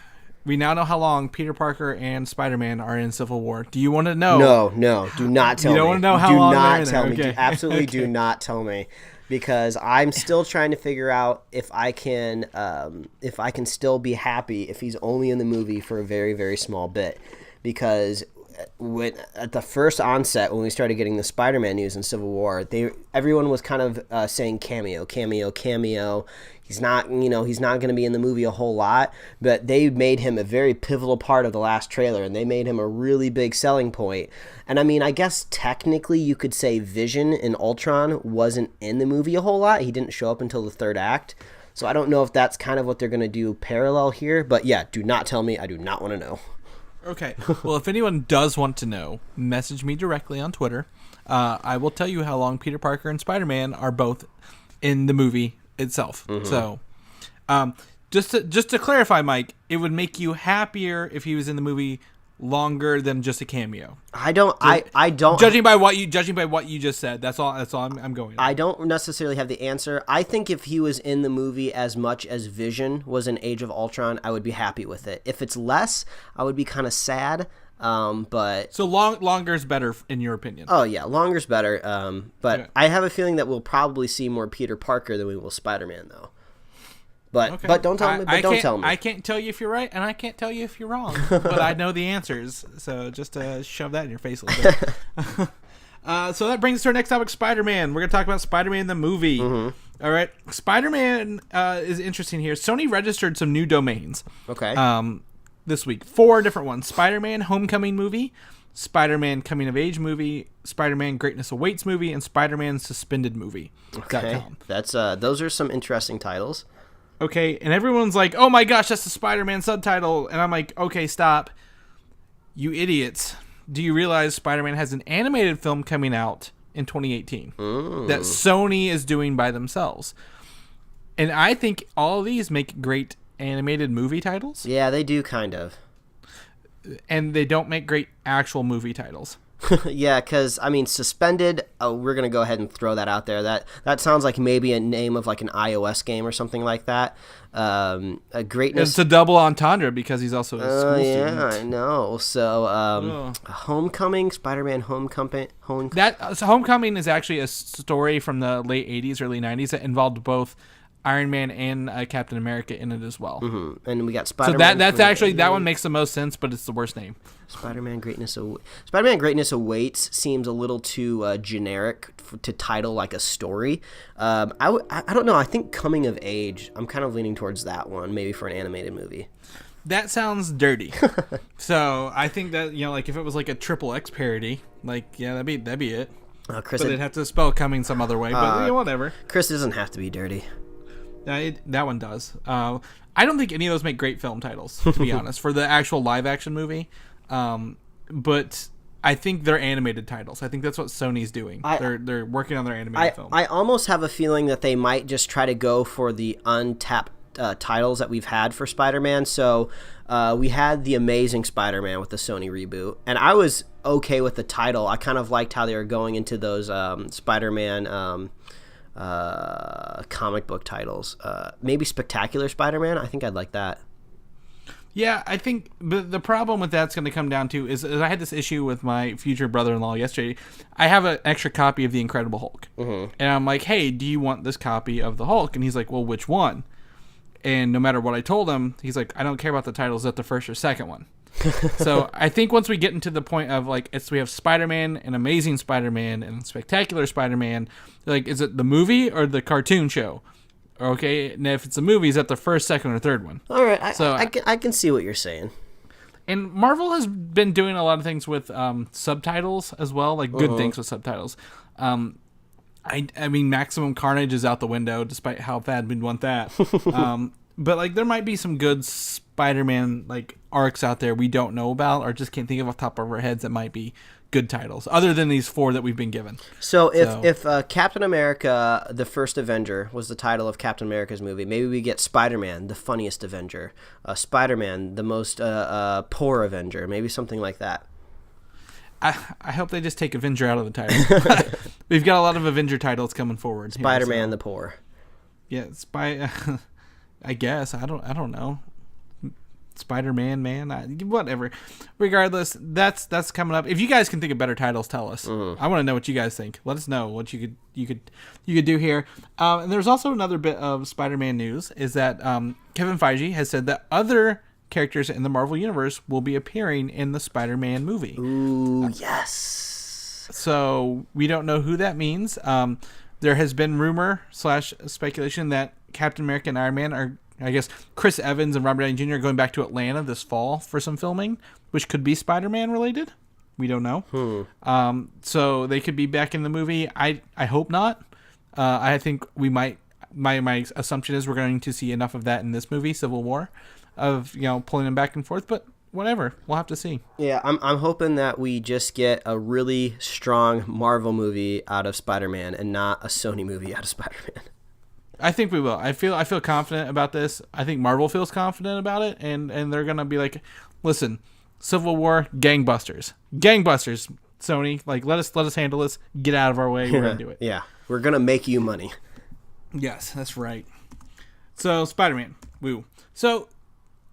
we now know how long Peter Parker and Spider-Man are in Civil War. Do you want to know? No. Do not tell me. You don't want to know how long they're in there? Do not tell me. Okay. Absolutely do not tell me. Because I'm still trying to figure out if I can still be happy if he's only in the movie for a very, very small bit. Because at the first onset, when we started getting the Spider-Man news in Civil War, everyone was kind of saying cameo. He's not going to be in the movie a whole lot, but they made him a very pivotal part of the last trailer, and they made him a really big selling point. And I mean, I guess technically you could say Vision in Ultron wasn't in the movie a whole lot. He didn't show up until the third act. So I don't know if that's kind of what they're going to do parallel here, but yeah, do not tell me. I do not want to know. Okay. Well, if anyone does want to know, message me directly on Twitter. I will tell you how long Peter Parker and Spider-Man are both in the movie itself. Mm-hmm. So, just to clarify, Mike, it would make you happier if he was in the movie longer than just a cameo. I don't. Judging by what you just said, that's all I'm going on. I don't necessarily have the answer. I think if he was in the movie as much as Vision was in Age of Ultron, I would be happy with it. If it's less, I would be kind of sad. But so longer's better in your opinion. Oh yeah, longer's better. But okay. I have a feeling that we'll probably see more Peter Parker than we will Spider-Man, though. But okay. But don't tell me. Don't tell me. I can't tell you if you're right, and I can't tell you if you're wrong. But I know the answers, so just shove that in your face a little bit. So that brings us to our next topic, Spider-Man. We're gonna talk about Spider-Man the movie. Mm-hmm. All right, Spider-Man is interesting here. Sony registered some new domains. Okay. This week, 4 different ones: Spider-Man Homecoming movie, Spider-Man Coming of Age movie, Spider-Man Greatness Awaits movie, and Spider-Man Suspended movie. Okay, that's those are some interesting titles. Okay, and everyone's like, "Oh my gosh, that's the Spider-Man subtitle," and I'm like, "Okay, stop, you idiots! Do you realize Spider-Man has an animated film coming out in 2018 that Sony is doing by themselves?" And I think all of these make great animated movie titles. Yeah, they do kind of. And they don't make great actual movie titles. Yeah, because, I mean, Suspended, we're going to go ahead and throw that out there. That sounds like maybe a name of like an iOS game or something like that. A Greatness... It's a double entendre because he's also a school student. Yeah, I know. So, Homecoming, Spider-Man Homecoming. Homecoming is actually a story from the late 80s, early 90s that involved both Iron Man and Captain America in it as well. Mm-hmm. And we got Spider-Man. So that's actually, that one makes the most sense, but it's the worst name. Spider-Man Greatness Awaits seems a little too generic to title like a story. I don't know. I think Coming of Age, I'm kind of leaning towards that one, maybe for an animated movie. That sounds dirty. So I think that, like if it was like a XXX parody, like, yeah, that'd be it. Chris, but they'd have to spell coming some other way, but whatever. Chris doesn't have to be dirty. That one does. I don't think any of those make great film titles, to be honest, for the actual live-action movie. But I think they're animated titles. I think that's what Sony's doing. They're working on their animated film. I almost have a feeling that they might just try to go for the untapped titles that we've had for Spider-Man. So we had The Amazing Spider-Man with the Sony reboot, and I was okay with the title. I kind of liked how they were going into those Spider-Man... comic book titles. Maybe Spectacular Spider-Man. I think I'd like that. Yeah, I think the problem with that's going to come down to is I had this issue with my future brother-in-law yesterday. I have an extra copy of The Incredible Hulk. Mm-hmm. And I'm like, hey, do you want this copy of the Hulk? And he's like, well, which one? And no matter what I told him, he's like, I don't care about the titles, is that the first or second one? So I think once we get into the point of like we have Spider-Man and Amazing Spider-Man and Spectacular Spider-Man, like, is it the movie or the cartoon show? Okay, and if it's a movie, is that the first, second, or third one? All right, I can see what you're saying. And Marvel has been doing a lot of things with subtitles as well, like good things with subtitles. I mean, Maximum Carnage is out the window, despite how bad we'd want that. But like, there might be some good Spider-Man like arcs out there we don't know about, or just can't think of off the top of our heads that might be good titles, other than these 4 that we've been given. So if Captain America, the First Avenger, was the title of Captain America's movie, maybe we get Spider-Man, the funniest Avenger, Spider-Man, the most poor Avenger, maybe something like that. I hope they just take Avenger out of the title. We've got a lot of Avenger titles coming forward. Spider-Man, the poor. Yeah, I guess I don't know. Spider-Man, whatever. Regardless, that's coming up. If you guys can think of better titles, tell us. I want to know what you guys think. Let us know what you could do here. And there's also another bit of Spider-Man news is that Kevin Feige has said that other characters in the Marvel Universe will be appearing in the Spider-Man movie. Ooh, yes. So we don't know who that means. There has been rumor/speculation that Captain America and Iron Man are, I guess, Chris Evans and Robert Downey Jr. are going back to Atlanta this fall for some filming, which could be Spider-Man related. We don't know. So they could be back in the movie. I hope not. I think we might. My assumption is we're going to see enough of that in this movie, Civil War, of pulling them back and forth. But whatever, we'll have to see. Yeah, I'm hoping that we just get a really strong Marvel movie out of Spider-Man and not a Sony movie out of Spider-Man. I think we will. I feel confident about this. I think Marvel feels confident about it, and they're gonna be like, listen, Civil War, gangbusters, Sony, like let us handle this. Get out of our way. We're gonna do it. Yeah, we're gonna make you money. Yes, that's right. So Spider-Man, woo. So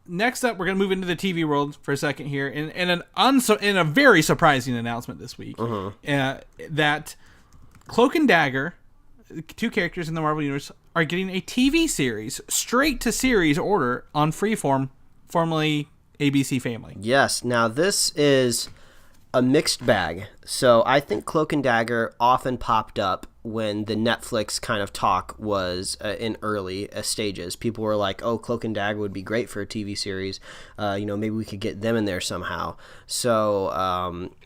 next up, we're gonna move into the TV world for a second here, in a very surprising announcement this week, that Cloak and Dagger, two characters in the Marvel Universe, are getting a TV series straight to series order on Freeform, formerly ABC Family. Yes. Now this is a mixed bag. So I think Cloak and Dagger often popped up when the Netflix kind of talk was in early stages. People were like, oh, Cloak and Dagger would be great for a TV series. Maybe we could get them in there somehow. So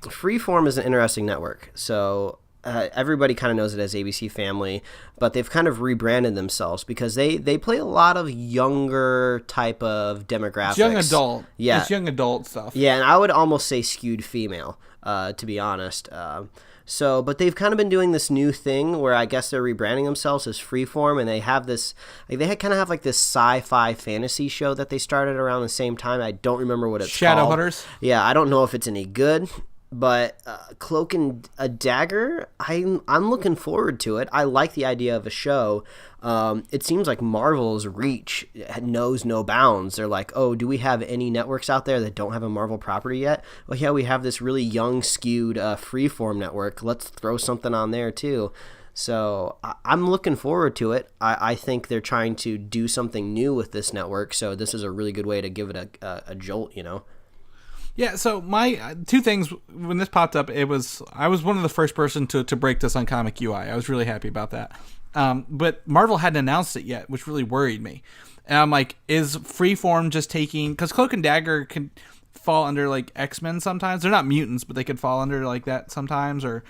Freeform is an interesting network. So everybody kind of knows it as ABC Family, but they've kind of rebranded themselves because they play a lot of younger type of demographics. It's young adult. Yeah. It's young adult stuff. Yeah, and I would almost say skewed female, to be honest. But they've kind of been doing this new thing where I guess they're rebranding themselves as Freeform, and they have this, kind of have like this sci-fi fantasy show that they started around the same time. I don't remember what it's called. Shadowhunters? Yeah, I don't know if it's any good. But Cloak and a Dagger, I'm looking forward to it. I like the idea of a show. It seems like Marvel's reach knows no bounds. They're like, oh, do we have any networks out there that don't have a Marvel property yet? Well, yeah, we have this really young, skewed Freeform network. Let's throw something on there, too. So I'm looking forward to it. I think they're trying to do something new with this network, so this is a really good way to give it a jolt, Yeah, so my two things, when this popped up, I was one of the first person to break this on Comic UI. I was really happy about that. But Marvel hadn't announced it yet, which really worried me. And I'm like, is Freeform just taking... Because Cloak and Dagger can fall under, like, X-Men sometimes. They're not mutants, but they could fall under, like, that sometimes. Or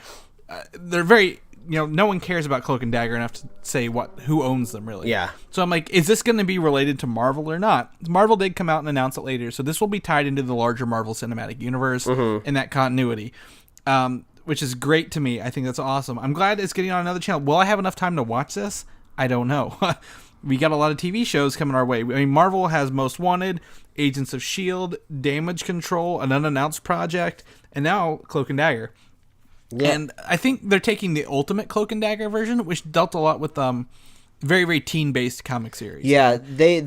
they're very... no one cares about Cloak and Dagger enough to say who owns them, really. Yeah. So I'm like, is this going to be related to Marvel or not? Marvel did come out and announce it later, so this will be tied into the larger Marvel Cinematic Universe and that continuity, which is great to me. I think that's awesome. I'm glad it's getting on another channel. Will I have enough time to watch this? I don't know. We got a lot of TV shows coming our way. I mean, Marvel has Most Wanted, Agents of S.H.I.E.L.D., Damage Control, an unannounced project, and now Cloak and Dagger. Yeah. And I think they're taking the ultimate Cloak and Dagger version, which dealt a lot with very, very teen-based comic series. Yeah, they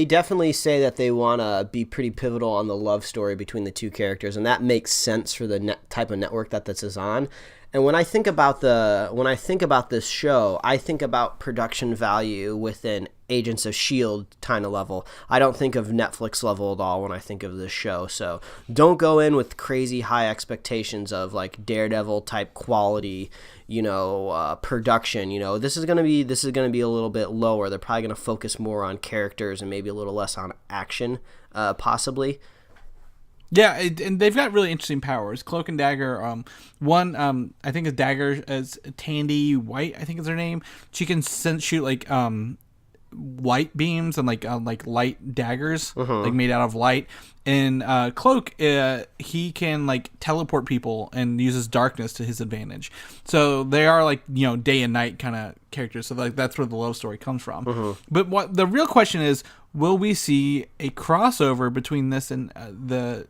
definitely say that they want to be pretty pivotal on the love story between the two characters, and that makes sense for the type of network that this is on. And when I think about this show, I think about production value within Agents of S.H.I.E.L.D. kind of level. I don't think of Netflix level at all when I think of this show. So don't go in with crazy high expectations of like Daredevil type quality, production. This is gonna be a little bit lower. They're probably gonna focus more on characters and maybe a little less on action, possibly. Yeah, and they've got really interesting powers. Cloak and Dagger, I think a Dagger is Tandy White, I think is her name. She can shoot like light beams and like light daggers, like made out of light. And Cloak, he can like teleport people and uses darkness to his advantage. So they are like day and night kind of characters. So like that's where the love story comes from. But what the real question is, will we see a crossover between this and the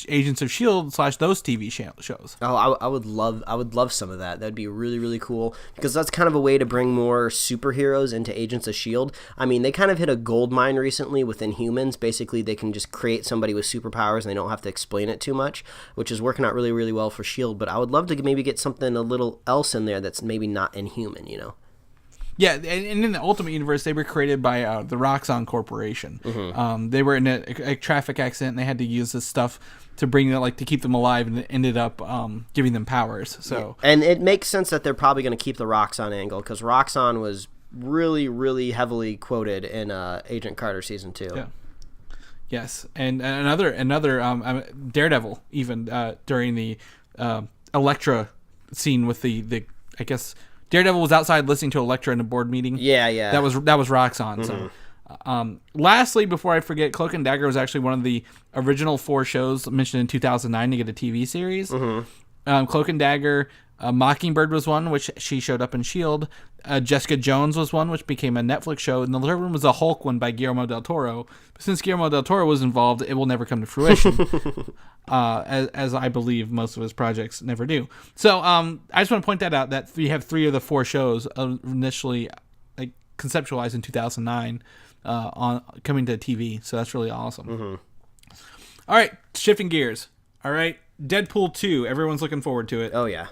Agents of Shield / those TV shows. Oh, I would love some of that. That'd be really, really cool, because that's kind of a way to bring more superheroes into Agents of Shield. I mean, they kind of hit a gold mine recently with Inhumans. Basically, they can just create somebody with superpowers and they don't have to explain it too much, which is working out really, really well for Shield. But I would love to maybe get something a little else in there that's maybe not Inhuman, you know? Yeah, and in the Ultimate Universe, they were created by the Roxxon Corporation. They were in a traffic accident, and they had to use this stuff to bring them, to keep them alive, and it ended up giving them powers. So, and it makes sense that they're probably going to keep the Roxxon angle, because Roxxon was really, really heavily quoted in Agent Carter Season 2. Yeah. Yes, and another Daredevil, even during the Elektra scene with the I guess. Daredevil was outside listening to Elektra in a board meeting. Yeah. That was Roxxon. So, lastly, before I forget, Cloak and Dagger was actually one of the original 4 shows mentioned in 2009 to get a TV series. Cloak and Dagger, Mockingbird was one, which she showed up in S.H.I.E.L.D. Jessica Jones was one, which became a Netflix show. And the third one was a Hulk one by Guillermo del Toro. But since Guillermo del Toro was involved, it will never come to fruition. As I believe most of his projects never do. So I just want to point that out, that we have 3 of the 4 shows initially conceptualized in 2009 on coming to TV. So that's really awesome. All right, shifting gears. All right, Deadpool 2. Everyone's looking forward to it. Oh, yeah.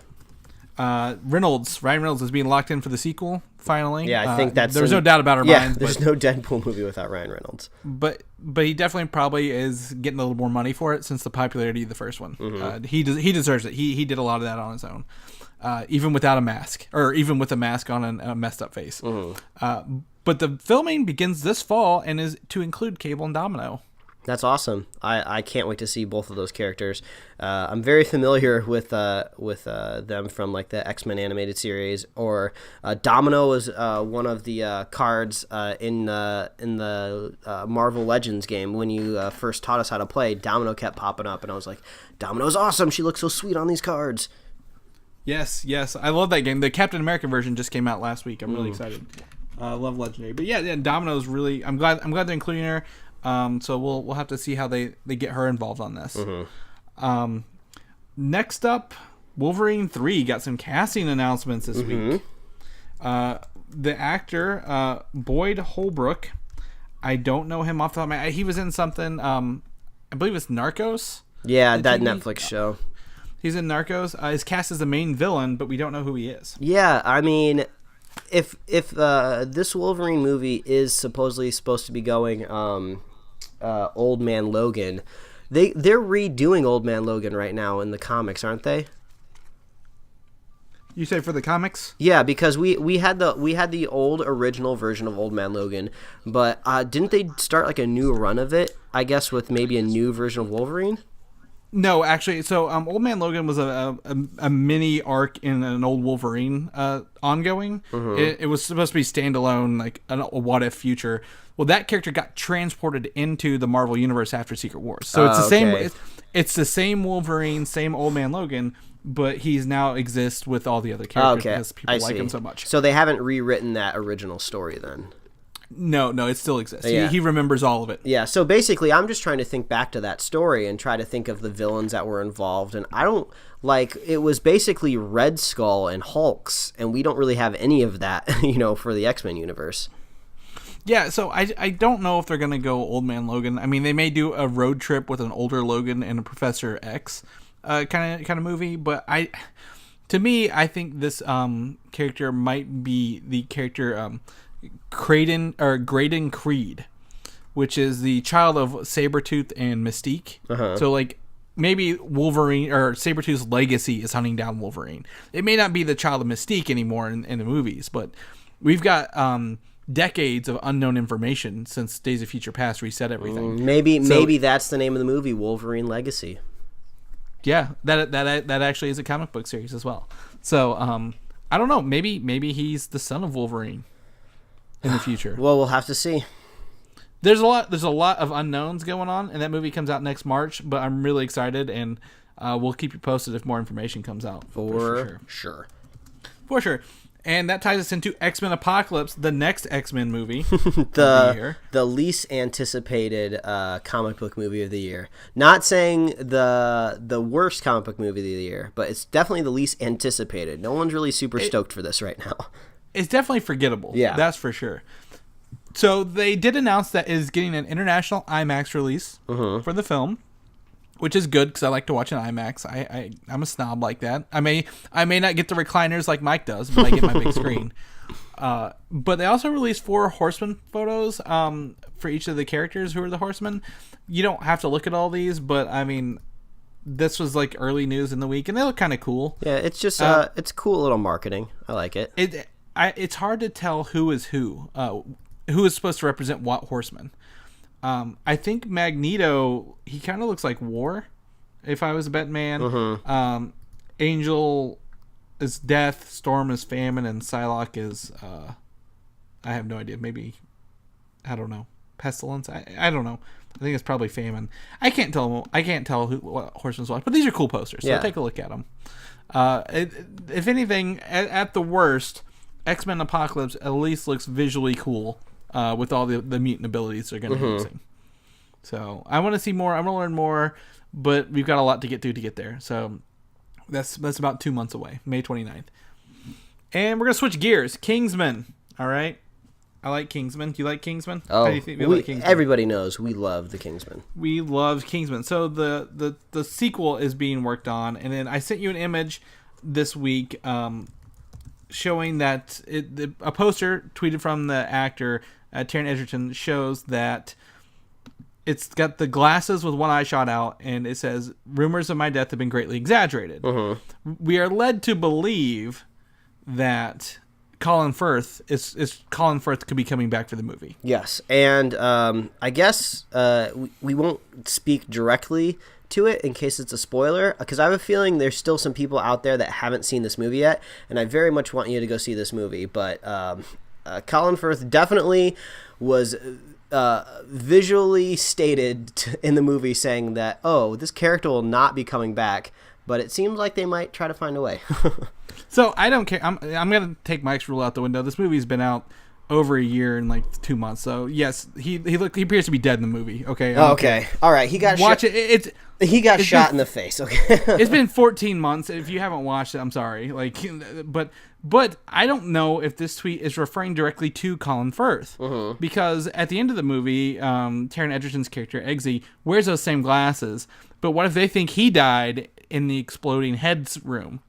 Ryan Reynolds is being locked in for the sequel, finally. Yeah, I think there's no doubt about our minds. There's no Deadpool movie without Ryan Reynolds. But he definitely probably is getting a little more money for it since the popularity of the first one. He deserves it. He did a lot of that on his own, even without a mask, or even with a mask on and a messed up face. But the filming begins this fall and is to include Cable and Domino. That's awesome. I can't wait to see both of those characters. I'm very familiar with them from the X-Men animated series, or Domino was one of the cards in the Marvel Legends game. When you first taught us how to play, Domino kept popping up, and I was like, Domino's awesome. She looks so sweet on these cards. Yes, I love that game. The Captain America version just came out last week. I'm really excited. I love Legendary, but yeah, Domino's really. I'm glad they're including her. So we'll have to see how they get her involved on this. Next up, Wolverine 3 got some casting announcements this week. The actor Boyd Holbrook, I don't know him off the top of my head. He was in something, I believe it's Narcos. Yeah, that Netflix show. He's in Narcos. He's cast as the main villain, but we don't know who he is. Yeah, I mean, if this Wolverine movie is supposedly supposed to be going Old Man Logan, they're redoing Old Man Logan right now in the comics, aren't they? You say for the comics? Yeah, because we had the old original version of Old Man Logan, but didn't they start a new run of it? I guess with maybe a new version of Wolverine. No, actually, so Old Man Logan was a mini arc in an old Wolverine ongoing. It was supposed to be standalone, a what if future. Well, that character got transported into the Marvel Universe after Secret Wars, so it's the same. It's the same Wolverine, same Old Man Logan, but he's now exists with all the other characters because people like him so much. So they haven't rewritten that original story then. No, it still exists. Yeah. He remembers all of it. Yeah, so basically I'm just trying to think back to that story and try to think of the villains that were involved, and I don't it was basically Red Skull and Hulks, and we don't really have any of that, for the X-Men universe. Yeah, so I don't know if they're going to go Old Man Logan. I mean, they may do a road trip with an older Logan and a Professor X kind of movie, but I think this character might be the character Graydon Creed, which is the child of Sabretooth and Mystique. So maybe Wolverine or Sabretooth's legacy is hunting down Wolverine. It may not be the child of Mystique anymore in the movies, but we've got decades of unknown information since Days of Future Past reset everything. Maybe that's the name of the movie, Wolverine Legacy. Yeah, that actually is a comic book series as well. So I don't know. Maybe he's the son of Wolverine in the future. Well, we'll have to see. There's a lot of unknowns going on, and that movie comes out next March. But I'm really excited, and we'll keep you posted if more information comes out. For sure. For sure. And that ties us into XMen Apocalypse, the next X-Men movie of the year. The least anticipated comic book movie of the year. Not saying the worst comic book movie of the year, but it's definitely the least anticipated. No one's really super stoked for this right now. It's definitely forgettable. Yeah. That's for sure. So they did announce that it is getting an international IMAX release for the film, which is good because I like to watch an IMAX. I'm a snob like that. I may not get the recliners like Mike does, but I get my big screen. But they also released 4 Horseman photos for each of the characters who are the Horsemen. You don't have to look at all these, but I mean, this was like early news in the week, and they look kind of cool. Yeah, it's just it's cool little marketing. I like it. It's hard to tell who is who is supposed to represent what Horseman. I think Magneto, he kind of looks like War, if I was a betting man. Angel is Death, Storm is Famine, and Psylocke is, I have no idea, maybe, I don't know, Pestilence? I don't know. I think it's probably Famine. I can't tell what Horseman's what, but these are cool posters, so take a look at them. If anything, at the worst, X-Men Apocalypse at least looks visually cool. With all the mutant abilities they're going to be using. So I want to see more. I want to learn more, but we've got a lot to get through to get there. So that's about 2 months away, May 29th. And we're going to switch gears. Kingsman. All right. I like Kingsman. Do you like Kingsman? Oh, how do you think like Kingsman? Everybody knows we love the Kingsman. We love Kingsman. So the sequel is being worked on, and then I sent you an image this week showing that a poster tweeted from the actor Taron Egerton shows that it's got the glasses with one eye shot out, and it says, "Rumors of my death have been greatly exaggerated." We are led to believe that Colin Firth could be coming back for the movie. Yes, and I guess we won't speak directly to it in case it's a spoiler, because I have a feeling there's still some people out there that haven't seen this movie yet, and I very much want you to go see this movie. But Colin Firth definitely was visually stated in the movie saying that, this character will not be coming back, but it seems like they might try to find a way. So I don't care. I'm going to take Mike's rule out the window. This movie's been out over a year and like 2 months. So yes, he appears to be dead in the movie. Okay. Okay. All right. He got He got shot in the face. Okay. It's been 14 months. If you haven't watched it, I'm sorry. But I don't know if this tweet is referring directly to Colin Firth, because at the end of the movie, Taron Egerton's character Eggsy wears those same glasses. But what if they think he died in the exploding heads room,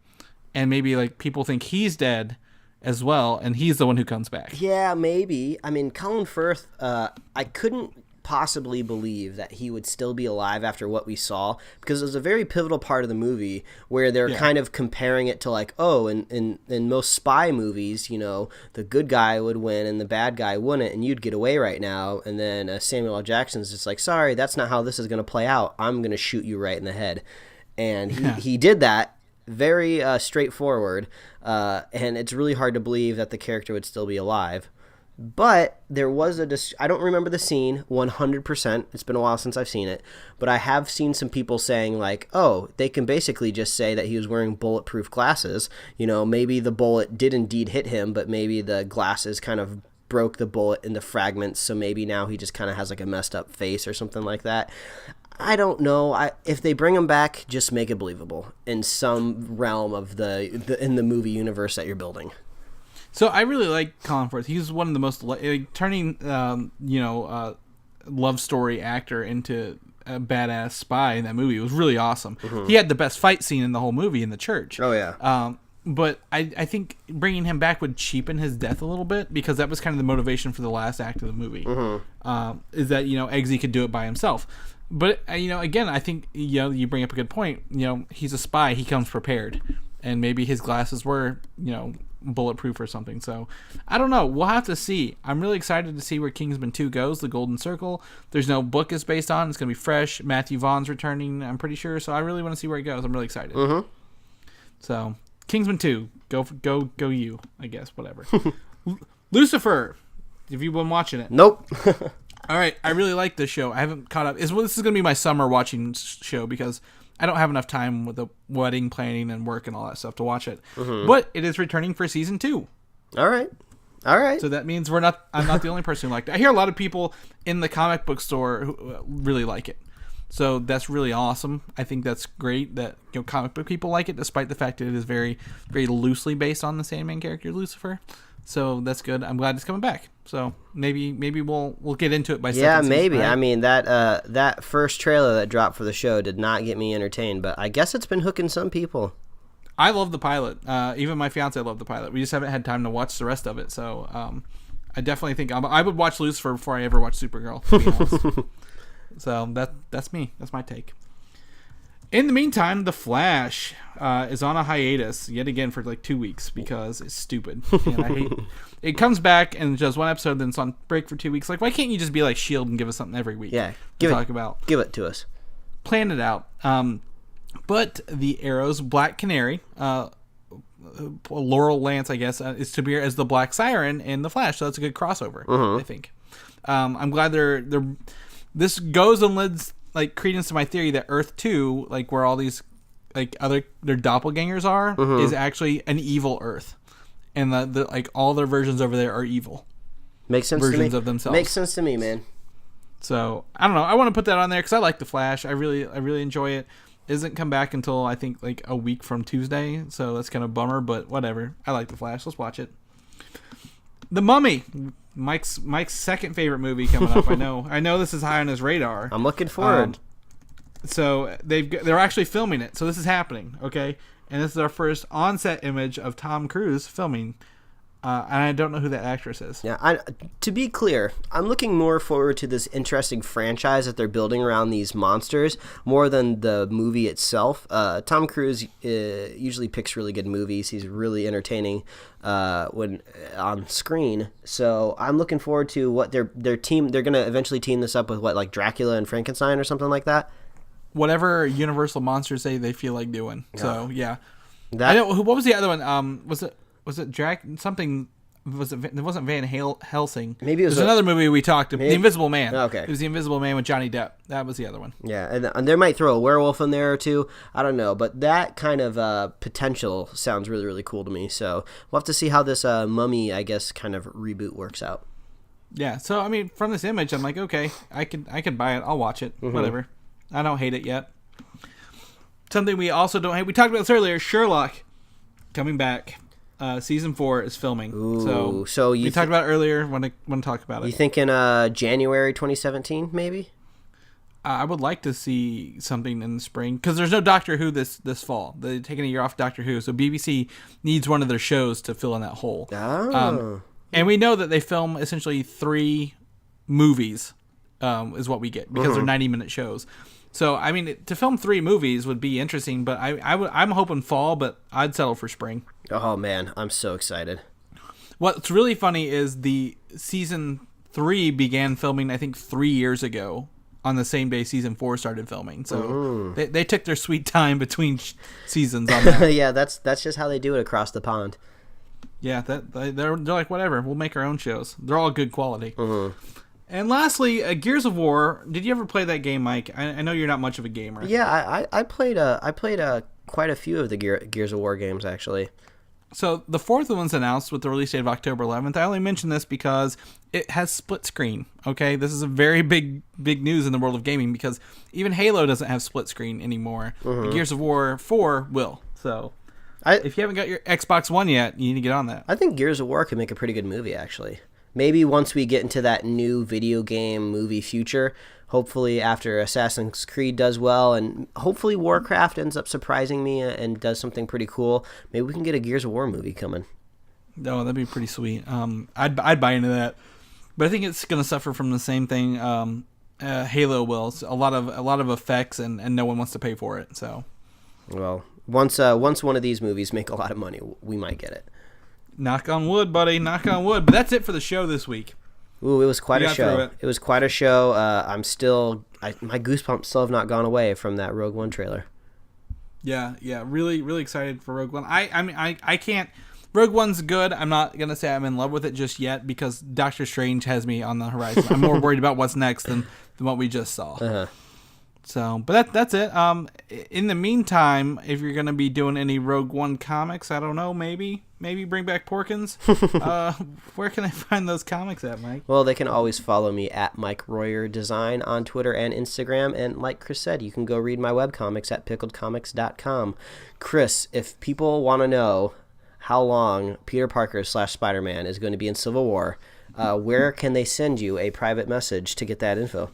and maybe like people think he's dead as well, and he's the one who comes back? Yeah, maybe. I mean, Colin Firth, I couldn't possibly believe that he would still be alive after what we saw, because it was a very pivotal part of the movie where they're kind of comparing it to like, in most spy movies, the good guy would win and the bad guy wouldn't, and you'd get away right now. And then Samuel L. Jackson's just like, sorry, that's not how this is going to play out. I'm going to shoot you right in the head. And he did that very straightforward, and it's really hard to believe that the character would still be alive. But there was I don't remember the scene 100%. It's been a while since I've seen it. But I have seen some people saying like, they can basically just say that he was wearing bulletproof glasses. Maybe the bullet did indeed hit him, but maybe the glasses kind of broke the bullet into fragments. So maybe now he just kind of has like a messed up face or something like that. I don't know. If they bring him back, just make it believable in some realm of in the movie universe that you're building. So I really like Colin Firth. He's one of the most turning, love story actor into a badass spy in that movie. It was really awesome. He had the best fight scene in the whole movie in the church. Oh yeah. But I think bringing him back would cheapen his death a little bit, because that was kind of the motivation for the last act of the movie. Is that Eggsy could do it by himself. But again, I think you bring up a good point. He's a spy. He comes prepared, and maybe his glasses were bulletproof or something. So I don't know. We'll have to see. I'm really excited to see where Kingsman 2 goes. The Golden Circle. There's no book it's based on. It's gonna be fresh. Matthew Vaughn's returning, I'm pretty sure. So I really want to see where it goes. I'm really excited. So Kingsman 2, go you, I guess. Whatever. Lucifer. Have you been watching it? Nope. All right, I really like this show. I haven't caught up. This is going to be my summer watching show, because I don't have enough time with the wedding planning and work and all that stuff to watch it. But it is returning for season 2. All right. All right. So that means I'm not the only person who liked it. I hear a lot of people in the comic book store who really like it. So that's really awesome. I think that's great that comic book people like it, despite the fact that it is very, very loosely based on the Sandman character Lucifer. So that's good. I'm glad it's coming back. So maybe we'll get into it by second season, maybe. right? I mean, that first trailer that dropped for the show did not get me entertained, but I guess it's been hooking some people. I love the pilot. Even my fiance loved the pilot. We just haven't had time to watch the rest of it. So I definitely think I would watch Lucifer before I ever watch Supergirl, to be honest. So that's me. That's my take. In the meantime, The Flash is on a hiatus yet again for like 2 weeks because it's stupid. And I hate it. Comes back and does one episode, then it's on break for 2 weeks. Like, why can't you just be like S.H.I.E.L.D. and give us something every week? Yeah, give it to us. Plan it out. But the Arrow's Black Canary, Laurel Lance, I guess, is to be as the Black Siren in The Flash. So that's a good crossover, I think. I'm glad they're. This goes and lends like credence to my theory that Earth 2, like where all these like their doppelgangers are, is actually an evil Earth, and the like all their versions over there are evil. Makes sense versions to me. Of themselves. Makes sense to me, man. So I don't know. I want to put that on there because I like The Flash. I really enjoy it. It doesn't come back until I think like a week from Tuesday, so that's kind of a bummer. But whatever. I like The Flash. Let's watch it. The Mummy. Mike's second favorite movie coming up. I know this is high on his radar. I'm looking forward. So they're actually filming it. So this is happening, okay? And this is our first on-set image of Tom Cruise filming. And I don't know who that actress is. Yeah, to be clear, I'm looking more forward to this interesting franchise that they're building around these monsters more than the movie itself. Tom Cruise usually picks really good movies. He's really entertaining when on screen. So I'm looking forward to what their team. They're gonna eventually team this up with like Dracula and Frankenstein or something like that. Whatever Universal monsters say they feel like doing. Yeah. So yeah, I know. What was the other one? Was it something? It wasn't Van Helsing. Maybe it was another movie we talked about. The Invisible Man. Okay. It was The Invisible Man with Johnny Depp. That was the other one. Yeah, and they might throw a werewolf in there or two. I don't know, but that kind of potential sounds really, really cool to me. So we'll have to see how this Mummy, I guess, kind of reboot works out. Yeah. So I mean, from this image, I'm like, okay, I could buy it. I'll watch it. Whatever. I don't hate it yet. Something we also don't hate. We talked about this earlier. Sherlock coming back. Season 4 is filming. Ooh, so we talked about it earlier. Want to talk about it? You thinking January 2017, maybe? I would like to see something in the spring because there's no Doctor Who this fall. They're taking a year off Doctor Who, so BBC needs one of their shows to fill in that hole. Oh. And we know that they film essentially 3 movies, is what we get because they're 90-minute shows. So I mean, to film 3 movies would be interesting, but I'm hoping fall, but I'd settle for spring. Oh man, I'm so excited. What's really funny is the season 3 began filming, I think, 3 years ago on the same day season 4 started filming. So they took their sweet time between seasons on that. Yeah, that's just how they do it across the pond. Yeah, they're like, whatever, we'll make our own shows. They're all good quality. And lastly, Gears of War. Did you ever play that game, Mike? I know you're not much of a gamer. Yeah, I played quite a few of the Gears of War games, actually. So the 4th one's announced with the release date of October 11th. I only mention this because it has split screen. Okay, this is a very big news in the world of gaming because even Halo doesn't have split screen anymore. Gears of War 4 will. So if you haven't got your Xbox One yet, you need to get on that. I think Gears of War could make a pretty good movie, actually. Maybe once we get into that new video game movie future, hopefully after Assassin's Creed does well, and hopefully Warcraft ends up surprising me and does something pretty cool, maybe we can get a Gears of War movie coming. Oh, that'd be pretty sweet. I'd buy into that, but I think it's going to suffer from the same thing Halo will. It's a lot of effects, and no one wants to pay for it. So, well, once one of these movies make a lot of money, we might get it. Knock on wood, buddy. Knock on wood. But that's it for the show this week. Ooh, it was quite a show. It was quite a show. My goosebumps still have not gone away from that Rogue One trailer. Yeah. Really, really excited for Rogue One. I can't. Rogue One's good. I'm not gonna say I'm in love with it just yet because Doctor Strange has me on the horizon. I'm more worried about what's next than what we just saw. So, but that's it. In the meantime, if you're gonna be doing any Rogue One comics, I don't know, maybe bring back Porkins. Where can I find those comics at, Mike? Well, they can always follow me at Mike Royer Design on Twitter and Instagram. And like Chris said, you can go read my webcomics at pickledcomics.com. Chris, if people want to know how long Peter Parker / Spider-Man is going to be in Civil War, where can they send you a private message to get that info?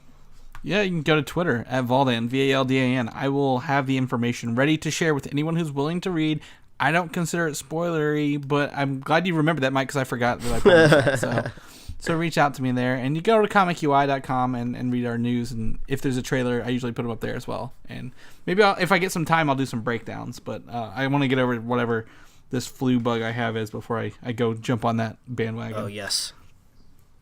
Yeah, you can go to Twitter at Valdan, Valdan. I will have the information ready to share with anyone who's willing to read. I don't consider it spoilery, but I'm glad you remembered that, Mike, because I forgot that I promised that. So reach out to me there. And you go to comicui.com and read our news. And if there's a trailer, I usually put them up there as well. And maybe if I get some time, I'll do some breakdowns. But I want to get over whatever this flu bug I have is before I go jump on that bandwagon. Oh, yes.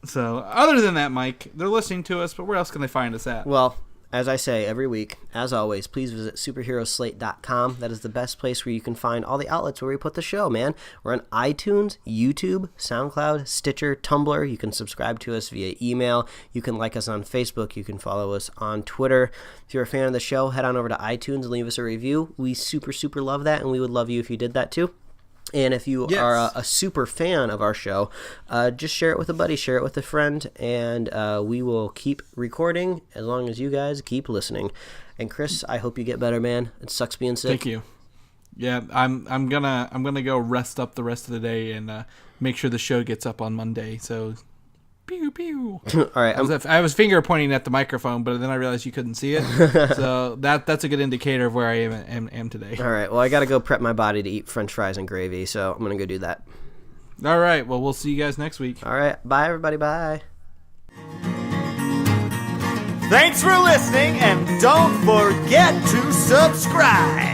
So, other than that, Mike, they're listening to us, but where else can they find us at? Well, as I say every week, as always, please visit superheroslate.com. That is the best place where you can find all the outlets where we put the show, man. We're on iTunes, YouTube, SoundCloud, Stitcher, Tumblr. You can subscribe to us via email. You can like us on Facebook. You can follow us on Twitter. If you're a fan of the show, head on over to iTunes and leave us a review. We super, super love that, and we would love you if you did that too. And if you are a super fan of our show, just share it with a buddy, share it with a friend, and we will keep recording as long as you guys keep listening. And Chris, I hope you get better, man. It sucks being sick. Thank you. Yeah, I'm gonna go rest up the rest of the day and make sure the show gets up on Monday. So, pew pew. All right, I was finger pointing at the microphone, but then I realized you couldn't see it. So that's a good indicator of where I am today. All right. Well, I got to go prep my body to eat French fries and gravy, so I'm gonna go do that. All right. Well, we'll see you guys next week. All right. Bye, everybody. Bye. Thanks for listening, and don't forget to subscribe.